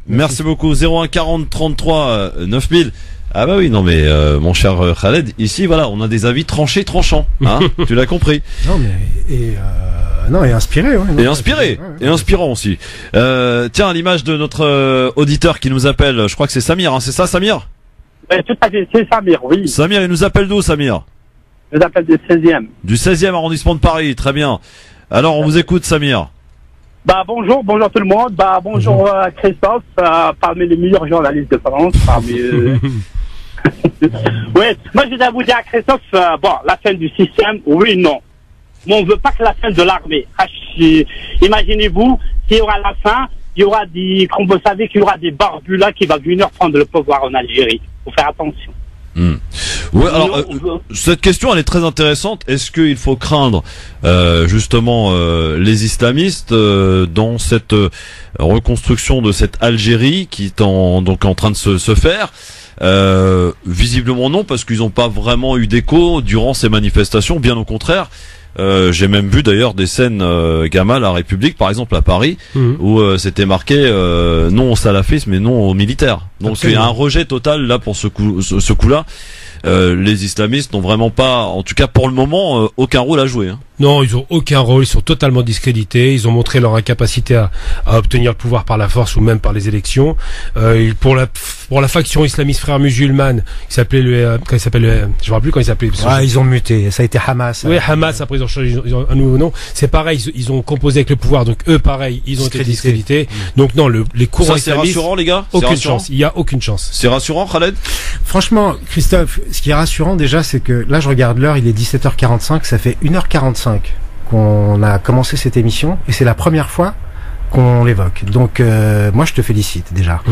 Merci beaucoup. 01 40 33 9000. Ah bah oui, non mais mon cher Khaled, ici voilà, on a des avis tranchants, hein. Tu l'as compris. Non mais et inspiré, ouais. Et inspiré, et inspirant aussi. Tiens, à l'image de notre auditeur qui nous appelle, je crois que c'est Samir, hein, c'est ça Samir? Tout à fait, c'est Samir, oui. Samir, il nous appelle d'où Samir? Je l'appelle du 16e. Du 16e arrondissement de Paris, très bien. Alors on vous écoute Samir. Bonjour tout le monde. Bonjour Christophe, parmi les meilleurs journalistes de France, Oui, moi je dois vous dire à Christophe, la fin du système, oui, non. Mais on ne veut pas que la fin de l'armée. Imaginez-vous, s'il y aura la fin, il y aura comme vous savez qu'il y aura des barbus là qui vont venir prendre le pouvoir en Algérie. Il faut faire attention. Ouais, alors cette question elle est très intéressante. Est-ce qu'il faut craindre justement les islamistes dans cette reconstruction de cette Algérie qui est en train de se faire? Visiblement non, parce qu'ils n'ont pas vraiment eu d'écho durant ces manifestations, bien au contraire. J'ai même vu d'ailleurs des scènes Gamal à République, par exemple à Paris, où c'était marqué non au salafisme mais non aux militaires. Donc il y a un rejet total là pour ce coup-là. les islamistes n'ont vraiment pas, en tout cas pour le moment, aucun rôle à jouer. Hein. Non, ils ont aucun rôle, ils sont totalement discrédités, ils ont montré leur incapacité à obtenir le pouvoir par la force ou même par les élections. Pour la faction islamiste frères musulmanes, il s'appelait je me rappelle plus quand il s'appelait. Ils ont muté, ça a été Hamas. Oui, Hamas, après ils ont changé un nouveau nom. C'est pareil, ils ont composé avec le pouvoir, donc eux pareil, ils ont été discrédités. Donc non, les courants islamistes. C'est rassurant les gars? Aucune chance, il y a aucune chance. C'est rassurant Khaled? Franchement, Christophe, ce qui est rassurant déjà, c'est que là je regarde l'heure, il est 17h45, ça fait 1h45 qu'on a commencé cette émission et c'est la première fois qu'on l'évoque. Donc moi je te félicite déjà.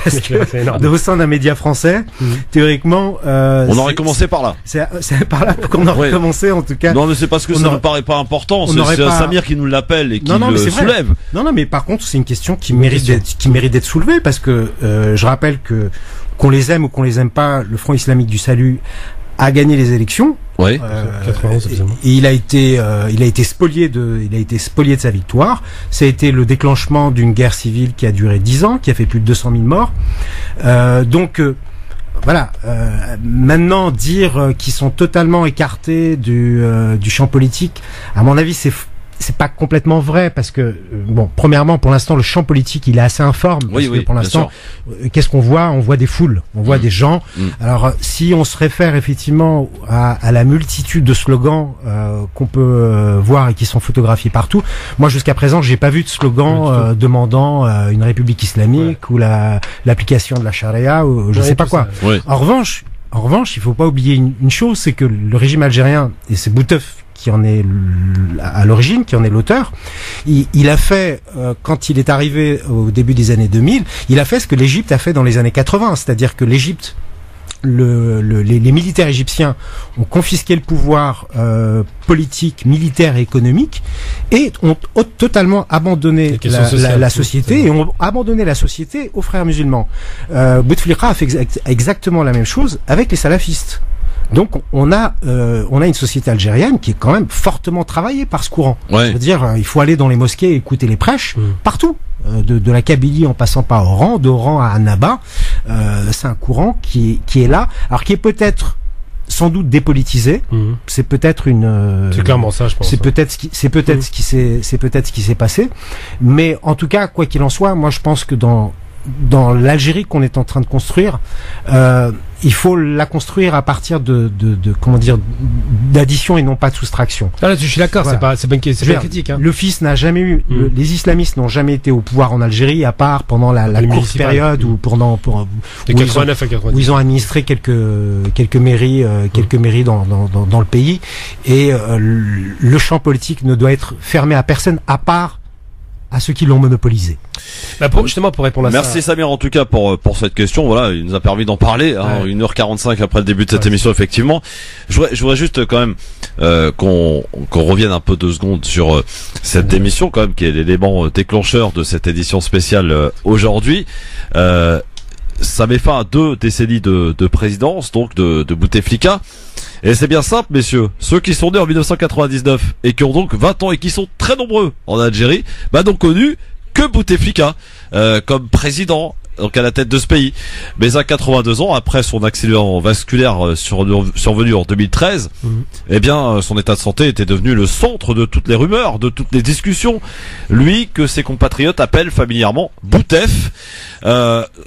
Parce que au sein d'un média français, théoriquement on aurait commencé par là. C'est par là qu'on aurait commencé en tout cas. Non mais c'est parce que ça ne paraît pas important, c'est Samir qui nous l'appelle et qui le soulève. Non mais par contre, c'est une question qui mérite d'être soulevée parce que je rappelle que qu'on les aime ou qu'on les aime pas, le Front islamique du salut a gagné les élections. Oui. 91, et il a été spolié de sa victoire. Ça a été le déclenchement d'une guerre civile qui a duré 10 ans, qui a fait plus de 200 000 morts. Voilà. Maintenant, dire qu'ils sont totalement écartés du champ politique, à mon avis, c'est pas complètement vrai parce que bon, premièrement, pour l'instant, le champ politique il est assez informe. Parce que pour l'instant, qu'est-ce qu'on voit? On voit des foules, on voit des gens. Alors, si on se réfère effectivement à la multitude de slogans qu'on peut voir et qui sont photographiés partout, moi jusqu'à présent, j'ai pas vu de slogan demandant une république islamique ou l'application de la charia ou je sais pas quoi. En revanche, il faut pas oublier une chose, c'est que le régime algérien, et c'est Bouteflika qui en est à l'origine, qui en est l'auteur, il a fait, quand il est arrivé au début des années 2000, il a fait ce que l'Égypte a fait dans les années 80, c'est-à-dire que l'Égypte, les militaires égyptiens ont confisqué le pouvoir politique, militaire et économique et ont totalement abandonné la société et ont abandonné la société aux frères musulmans. Bouteflika a fait exactement la même chose avec les salafistes. Donc on a une société algérienne qui est quand même fortement travaillée par ce courant. C'est-à-dire il faut aller dans les mosquées et écouter les prêches partout, de la Kabylie en passant par Oran, d'Oran à Annaba. C'est un courant qui est là, alors qui est peut-être sans doute dépolitisé. C'est peut-être c'est clairement ça, je pense. C'est peut-être ce qui s'est passé. Mais en tout cas, quoi qu'il en soit, moi je pense que dans l'Algérie qu'on est en train de construire, il faut la construire à partir de comment dire, d'addition et non pas de soustraction. Là, je suis d'accord, voilà. c'est pas une critique. Hein. Le fils n'a jamais eu, les islamistes n'ont jamais été au pouvoir en Algérie, à part pendant la courte période où ils ont administré quelques mairies, dans le pays, et le champ politique ne doit être fermé à personne, à part à ceux qui l'ont monopolisé. Justement pour répondre à ça. Merci Samir en tout cas pour cette question. Voilà, il nous a permis d'en parler. 1h45 après le début de cette émission, effectivement. Je voudrais juste quand même qu'on revienne un peu 2 secondes sur cette émission quand même, qui est l'élément déclencheur de cette édition spéciale aujourd'hui. Ça met fin à 2 décennies de présidence, donc de Bouteflika. Et c'est bien simple, messieurs. Ceux qui sont nés en 1999 et qui ont donc 20 ans et qui sont très nombreux en Algérie, n'ont connu que Bouteflika comme président, donc à la tête de ce pays. Mais à 82 ans, après son accident vasculaire survenu en 2013, son état de santé était devenu le centre de toutes les rumeurs, de toutes les discussions. Lui, que ses compatriotes appellent familièrement Boutef.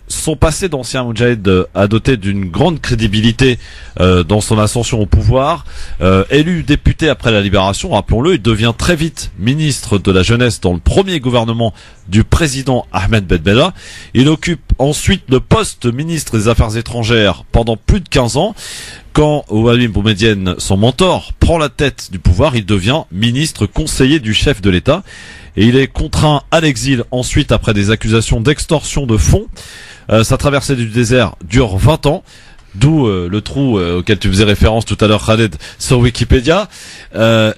Son passé d'ancien moudjahid a doté d'une grande crédibilité dans son ascension au pouvoir. Élu député après la libération, rappelons-le, il devient très vite ministre de la jeunesse dans le premier gouvernement du président Ahmed Ben Bella. Il occupe ensuite le poste de ministre des Affaires étrangères pendant plus de 15 ans. Quand Oualim Boumedienne, son mentor, prend la tête du pouvoir, il devient ministre conseiller du chef de l'État. Et il est contraint à l'exil ensuite après des accusations d'extorsion de fonds. Sa traversée du désert dure 20 ans. D'où le trou auquel tu faisais référence tout à l'heure, Khaled, sur Wikipédia. 20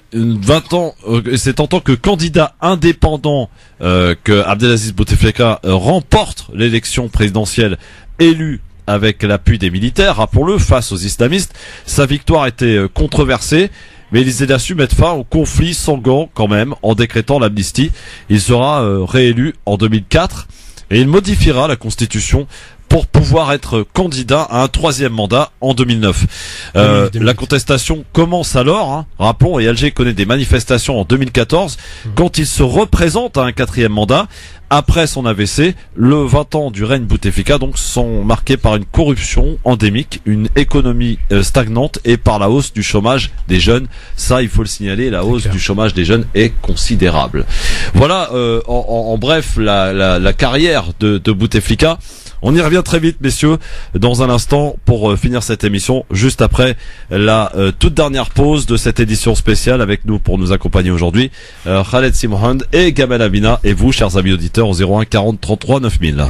ans, c'est en tant que candidat indépendant que Abdelaziz Bouteflika remporte l'élection présidentielle élue avec l'appui des militaires, rappelons-le, face aux islamistes. Sa victoire était controversée, mais il a su mettre fin au conflit sanglant quand même en décrétant l'amnistie. Il sera réélu en 2004 et il modifiera la constitution pour pouvoir être candidat à un 3e mandat en 2009. La contestation commence alors, hein, rappelons, et Alger connaît des manifestations en 2014 quand il se représente à un 4e mandat. Après son AVC, le 20 ans du règne Bouteflika donc sont marqués par une corruption endémique, une économie stagnante et par la hausse du chômage des jeunes. Ça, il faut le signaler, la hausse du chômage des jeunes est considérable. Voilà, en bref, la carrière de Bouteflika. On y revient très vite, messieurs, dans un instant pour finir cette émission, juste après la toute dernière pause de cette édition spéciale. Avec nous pour nous accompagner aujourd'hui, Khaled Simouhand et Gamal Abina, et vous, chers amis auditeurs, au 01 40 33 9000.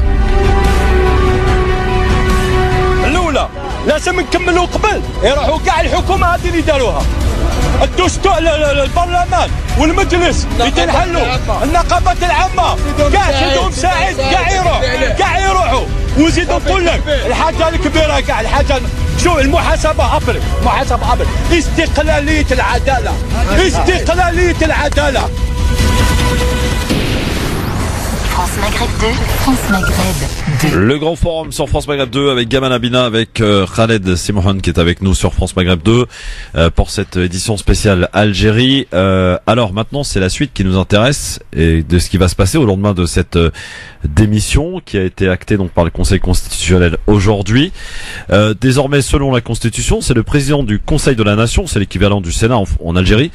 لازم نكملوا قبل يروحوا كاع الحكومه هذه اللي داروها الدستور البرلمان والمجلس اللي تنحلوا النقابات العامه كاع عندهم ساعد كاع يروحوا وزيد نقول لك الحاجه الكبيره كاع الحاجه شو المحاسبه ابري استقلاليه العداله France Maghreb 2, France Maghreb 2. Le grand forum sur France Maghreb 2 avec Gamal Abina, avec Khaled Simouhand qui est avec nous sur France Maghreb 2 pour cette édition spéciale Algérie. Alors maintenant c'est la suite qui nous intéresse et de ce qui va se passer au lendemain de cette démission qui a été actée donc par le Conseil constitutionnel aujourd'hui. Désormais, selon la Constitution, c'est le président du Conseil de la Nation, c'est l'équivalent du Sénat en Algérie,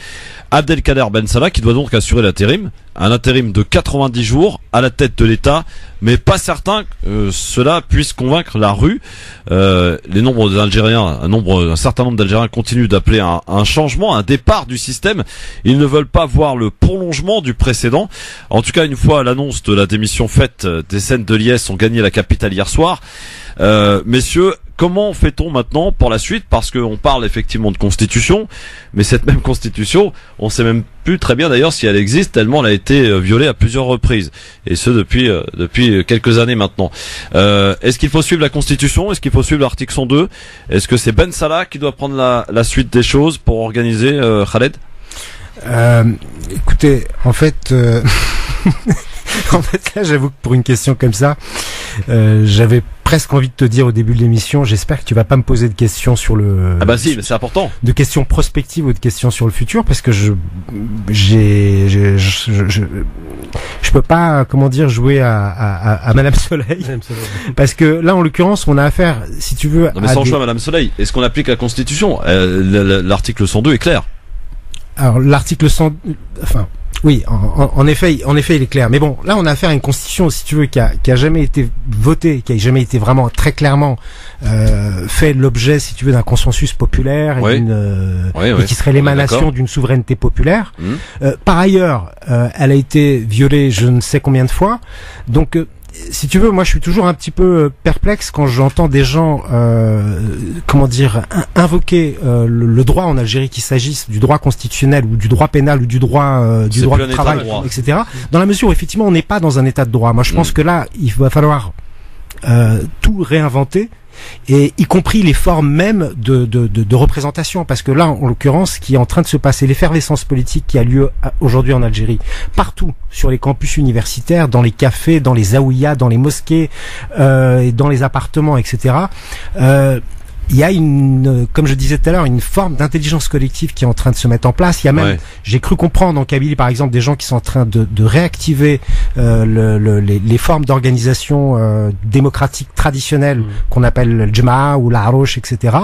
Abdelkader Ben Salah, qui doit donc assurer l'intérim, un intérim de 90 jours à la tête de l'État, mais pas certain que cela puisse convaincre la rue. Les nombres d'Algériens, un certain nombre d'Algériens continuent d'appeler un changement, un départ du système. Ils ne veulent pas voir le prolongement du précédent. En tout cas, une fois l'annonce de la démission faite, des scènes de liesse ont gagné la capitale hier soir. Messieurs, comment fait-on maintenant pour la suite? Parce qu'on parle effectivement de constitution, mais cette même constitution, on sait même plus très bien d'ailleurs si elle existe, tellement elle a été violée à plusieurs reprises. Et ce depuis quelques années maintenant. Est-ce qu'il faut suivre la constitution? Est-ce qu'il faut suivre l'article 102? Est-ce que c'est Ben Salah qui doit prendre la suite des choses pour organiser, Khaled? Écoutez, en fait... En fait, là, j'avoue que pour une question comme ça, j'avais presque envie de te dire au début de l'émission, j'espère que tu vas pas me poser de questions sur le... Ah bah si, mais c'est important. De questions prospectives ou de questions sur le futur, parce que je peux pas, comment dire, jouer à Madame Soleil. Parce que là, en l'occurrence, on a affaire, si tu veux... Non mais sans choix, Madame Soleil, est-ce qu'on applique la Constitution? L'article 102 est clair. Alors, l'article 100... Enfin... Oui, en effet, il est clair. Mais bon, là, on a affaire à une constitution, si tu veux, qui a jamais été votée, qui a jamais été vraiment très clairement fait l'objet, si tu veux, d'un consensus populaire et, et qui serait l'émanation d'une souveraineté populaire. Par ailleurs, elle a été violée je ne sais combien de fois. Donc, si tu veux, moi je suis toujours un petit peu perplexe quand j'entends des gens, comment dire, invoquer le droit en Algérie, qu'il s'agisse du droit constitutionnel ou du droit pénal ou du droit du travail, etc. Dans la mesure où effectivement on n'est pas dans un état de droit. Moi je pense que là il va falloir tout réinventer. Et y compris les formes même de représentation, parce que là, en l'occurrence, ce qui est en train de se passer, l'effervescence politique qui a lieu aujourd'hui en Algérie, partout sur les campus universitaires, dans les cafés, dans les zaouïas, dans les mosquées, dans les appartements, etc. Il y a comme je disais tout à l'heure, une forme d'intelligence collective qui est en train de se mettre en place. Il y a même, j'ai cru comprendre en Kabylie par exemple, des gens qui sont en train de réactiver les formes d'organisation démocratique traditionnelles qu'on appelle le Jama'a ou l'Arouche, etc.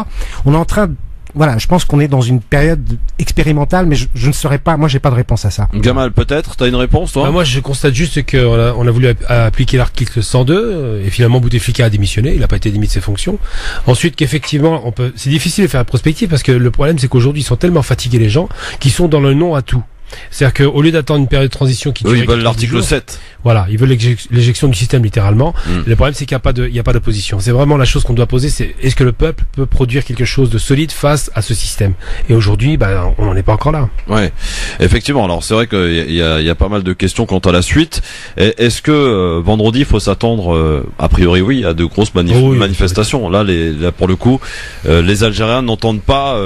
On est en train voilà, je pense qu'on est dans une période expérimentale, mais je ne saurais pas, moi j'ai pas de réponse à ça. Gamal, peut-être, t'as une réponse toi? Moi je constate juste qu'on a voulu appliquer l'article 102 et finalement Bouteflika a démissionné, il n'a pas été démis de ses fonctions. Ensuite qu'effectivement, c'est difficile de faire la prospective parce que le problème c'est qu'aujourd'hui ils sont tellement fatigués les gens qu'ils sont dans le non à tout. C'est-à-dire qu'au lieu d'attendre une période de transition qui dure... ils veulent l'article 7. Voilà, ils veulent l'éjection du système littéralement. Le problème c'est qu'il n'y a pas d'opposition. C'est vraiment la chose qu'on doit poser, c'est est-ce que le peuple peut produire quelque chose de solide face à ce système? Et aujourd'hui, on n'en est pas encore là. Ouais, effectivement. Alors c'est vrai qu'il y a pas mal de questions quant à la suite. Est-ce que vendredi, il faut s'attendre, a priori oui, à de grosses manifestations? Là, pour le coup, les Algériens n'entendent pas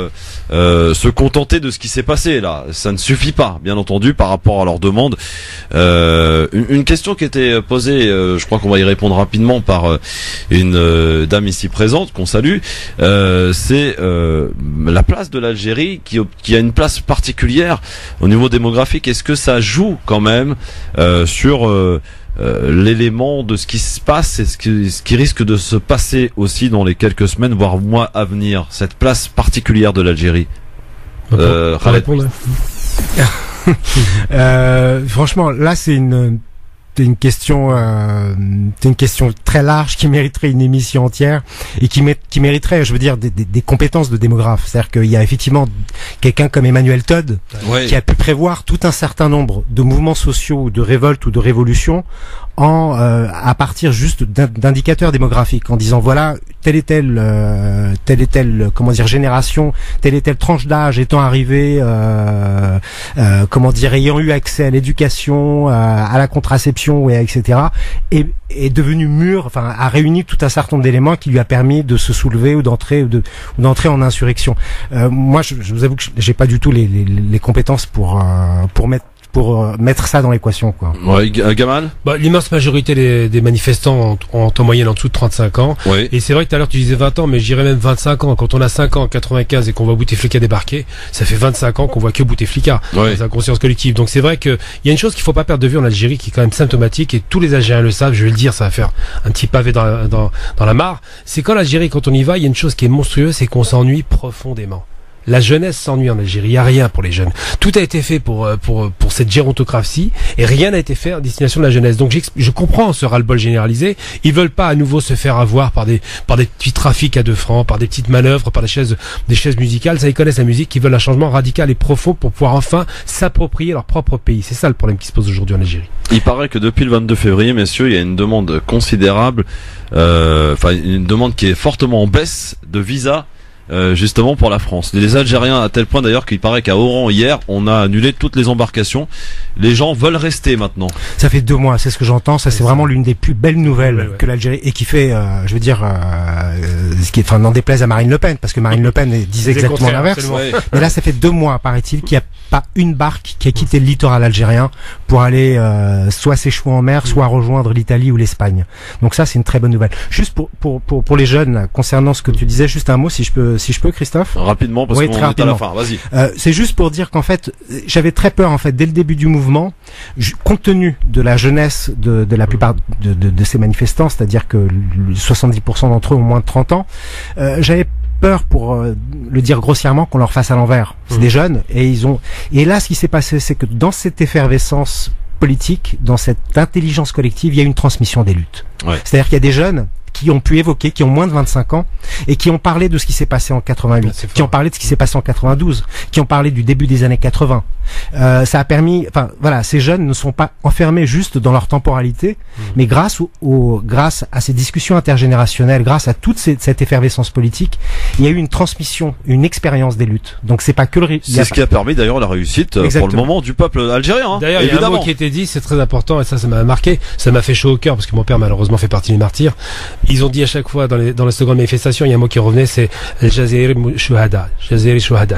se contenter de ce qui s'est passé là. Ça ne suffit pas. sincères, bien entendu, par rapport à leurs demandes. Une question qui était posée, je crois qu'on va y répondre rapidement par une dame ici présente, qu'on salue, c'est la place de l'Algérie qui a une place particulière au niveau démographique. Est-ce que ça joue quand même sur l'élément de ce qui se passe et ce qui risque de se passer aussi dans les quelques semaines, voire mois à venir, cette place particulière de l'Algérie? Khaled. Franchement, là c'est une question très large qui mériterait une émission entière et qui mériterait, je veux dire, des compétences de démographe. C'est-à-dire qu'il y a effectivement quelqu'un comme Emmanuel Todd qui a pu prévoir tout un certain nombre de mouvements sociaux, de révoltes ou de révolutions à partir juste d'indicateurs démographiques, en disant voilà telle et telle génération, telle et telle tranche d'âge étant arrivée, ayant eu accès à l'éducation, à la contraception, etc. est devenu mûr, a réuni tout un certain nombre d'éléments qui lui a permis de se soulever ou d'entrer en insurrection. Moi, je vous avoue que j'ai pas du tout les compétences pour mettre ça dans l'équation, quoi. Ouais, Gamal? L'immense majorité des manifestants ont en moyenne en dessous de 35 ans. Oui. Et c'est vrai que tout à l'heure tu disais 20 ans, mais je dirais même 25 ans. Quand on a 5 ans en 95 et qu'on voit Bouteflika débarquer, ça fait 25 ans qu'on voit que Bouteflika. Oui. Dans la conscience collective. Donc c'est vrai qu'il y a une chose qu'il faut pas perdre de vue en Algérie qui est quand même symptomatique, et tous les Algériens le savent, je vais le dire, ça va faire un petit pavé dans la mare. C'est qu'en Algérie, quand on y va, il y a une chose qui est monstrueuse, c'est qu'on s'ennuie profondément. La jeunesse s'ennuie en Algérie. Il n'y a rien pour les jeunes. Tout a été fait pour cette gérontocratie et rien n'a été fait en destination de la jeunesse. Donc je comprends ce ras-le-bol généralisé. Ils veulent pas à nouveau se faire avoir par des petits trafics à 2 francs, par des petites manœuvres, par des chaises musicales. Ça, ils connaissent la musique. Ils veulent un changement radical et profond pour pouvoir enfin s'approprier leur propre pays. C'est ça le problème qui se pose aujourd'hui en Algérie. Il paraît que depuis le 22 février, messieurs, il y a une demande considérable, une demande qui est fortement en baisse de visa. Justement pour la France. Les Algériens, à tel point d'ailleurs qu'il paraît qu'à Oran hier, on a annulé toutes les embarcations. Les gens veulent rester maintenant. Ça fait 2 mois, c'est ce que j'entends. Ça, c'est vraiment l'une des plus belles nouvelles que l'Algérie, et qui fait, n'en déplaise à Marine Le Pen, parce que Marine Le Pen disait exactement l'inverse. Mais là, ça fait 2 mois, paraît-il, qu'il n'y a pas une barque qui a quitté le littoral algérien pour aller soit s'échouer en mer, soit rejoindre l'Italie ou l'Espagne. Donc ça, c'est une très bonne nouvelle. Juste pour les jeunes, là, concernant ce que tu disais, juste un mot, si je peux, Christophe. Rapidement, parce qu'on est à la fin. Vas-y. C'est juste pour dire qu'en fait, j'avais très peur, en fait, dès le début du mouvement, compte tenu de la jeunesse de la plupart de ces manifestants, c'est-à-dire que 70% d'entre eux ont moins de 30 ans, j'avais peur, pour le dire grossièrement, qu'on leur fasse à l'envers. C'est des jeunes, et là, ce qui s'est passé, c'est que dans cette effervescence politique, dans cette intelligence collective, il y a une transmission des luttes. Ouais. C'est-à-dire qu'il y a des jeunes qui ont pu évoquer, qui ont moins de 25 ans, et qui ont parlé de ce qui s'est passé en 88, qui ont parlé de ce qui s'est passé en 92, qui ont parlé du début des années 80. Ça a permis, ces jeunes ne sont pas enfermés juste dans leur temporalité, mais grâce à ces discussions intergénérationnelles, grâce à toute cette effervescence politique, il y a eu une transmission, une expérience des luttes. Donc c'est pas que c'est ce qui a permis d'ailleurs la réussite pour le moment du peuple algérien. D'ailleurs, il y a un mot qui a été dit, c'est très important, et ça m'a marqué, ça m'a fait chaud au cœur, parce que mon père malheureusement fait partie des martyrs. Ils ont dit à chaque fois dans les secondes manifestations, il y a un mot qui revenait, c'est Jazairi Shuhada.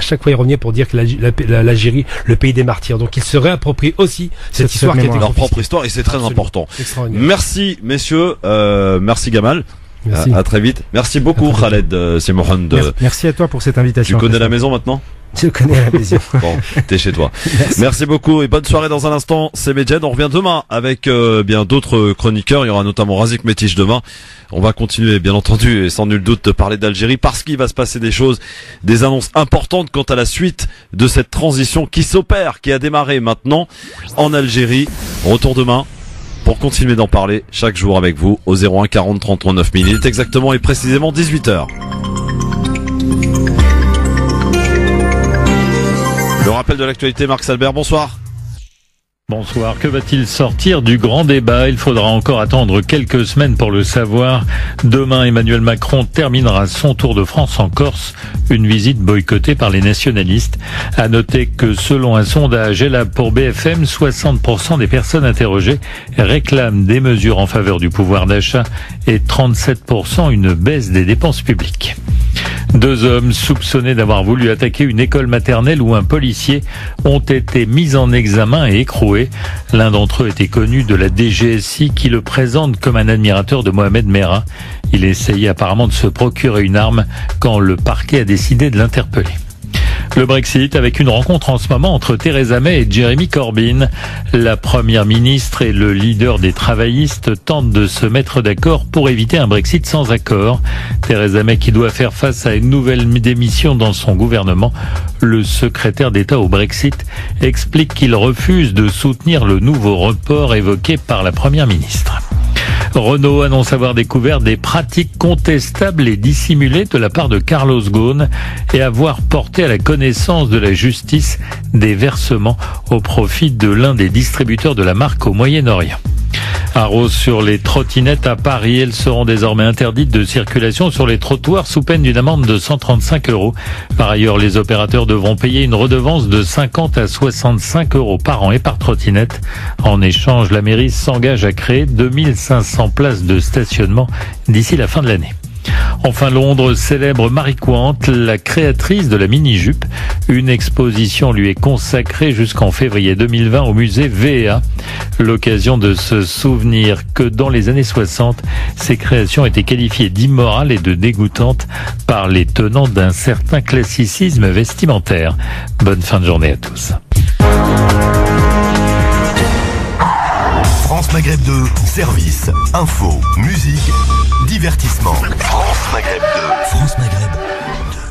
Chaque fois, ils revenaient pour dire que l'Algérie, le pays des martyrs. Donc, ils se réapproprient aussi cette histoire qui a été leur propre histoire, et c'est très important. Merci, messieurs. Merci, Gamal. Merci. À très vite. Merci beaucoup, Khaled Simohan. Merci à toi pour cette invitation. Tu connais la maison maintenant? Je connais la maison. Bon, t'es chez toi. Merci beaucoup et bonne soirée. Dans un instant, c'est Medjed. On revient demain avec bien d'autres chroniqueurs. Il y aura notamment Razik Metich demain. On va continuer, bien entendu, et sans nul doute, de parler d'Algérie, parce qu'il va se passer des choses, des annonces importantes quant à la suite de cette transition qui s'opère, qui a démarré maintenant en Algérie. Retour demain pour continuer d'en parler chaque jour avec vous au 01 40 33 9000. Il est exactement et précisément 18h. Le rappel de l'actualité, Marc Salbert, bonsoir. Bonsoir. Que va-t-il sortir du grand débat? Il faudra encore attendre quelques semaines pour le savoir. Demain, Emmanuel Macron terminera son tour de France en Corse, une visite boycottée par les nationalistes. À noter que selon un sondage Elab pour BFM, 60% des personnes interrogées réclament des mesures en faveur du pouvoir d'achat et 37% une baisse des dépenses publiques. 2 hommes soupçonnés d'avoir voulu attaquer une école maternelle où un policier ont été mis en examen et écroués. L'un d'entre eux était connu de la DGSI qui le présente comme un admirateur de Mohamed Merah. Il essayait apparemment de se procurer une arme quand le parquet a décidé de l'interpeller. Le Brexit avec une rencontre en ce moment entre Theresa May et Jeremy Corbyn. La première ministre et le leader des travaillistes tentent de se mettre d'accord pour éviter un Brexit sans accord. Theresa May qui doit faire face à une nouvelle démission dans son gouvernement. Le secrétaire d'État au Brexit explique qu'il refuse de soutenir le nouveau report évoqué par la première ministre. Renault annonce avoir découvert des pratiques contestables et dissimulées de la part de Carlos Ghosn et avoir porté à la connaissance de la justice des versements au profit de l'un des distributeurs de la marque au Moyen-Orient. Arrose sur les trottinettes à Paris. Elles seront désormais interdites de circulation sur les trottoirs sous peine d'une amende de 135 €. Par ailleurs, les opérateurs devront payer une redevance de 50 à 65 € par an et par trottinette. En échange, la mairie s'engage à créer 2500 places de stationnement d'ici la fin de l'année. Enfin, Londres célèbre Marie Quant, la créatrice de la mini-jupe. Une exposition lui est consacrée jusqu'en février 2020 au musée VEA. L'occasion de se souvenir que dans les années 60, ces créations étaient qualifiées d'immorales et de dégoûtantes par les tenants d'un certain classicisme vestimentaire. Bonne fin de journée à tous. France Maghreb 2, service, info, musique, divertissement. France Maghreb 2. France Maghreb 2.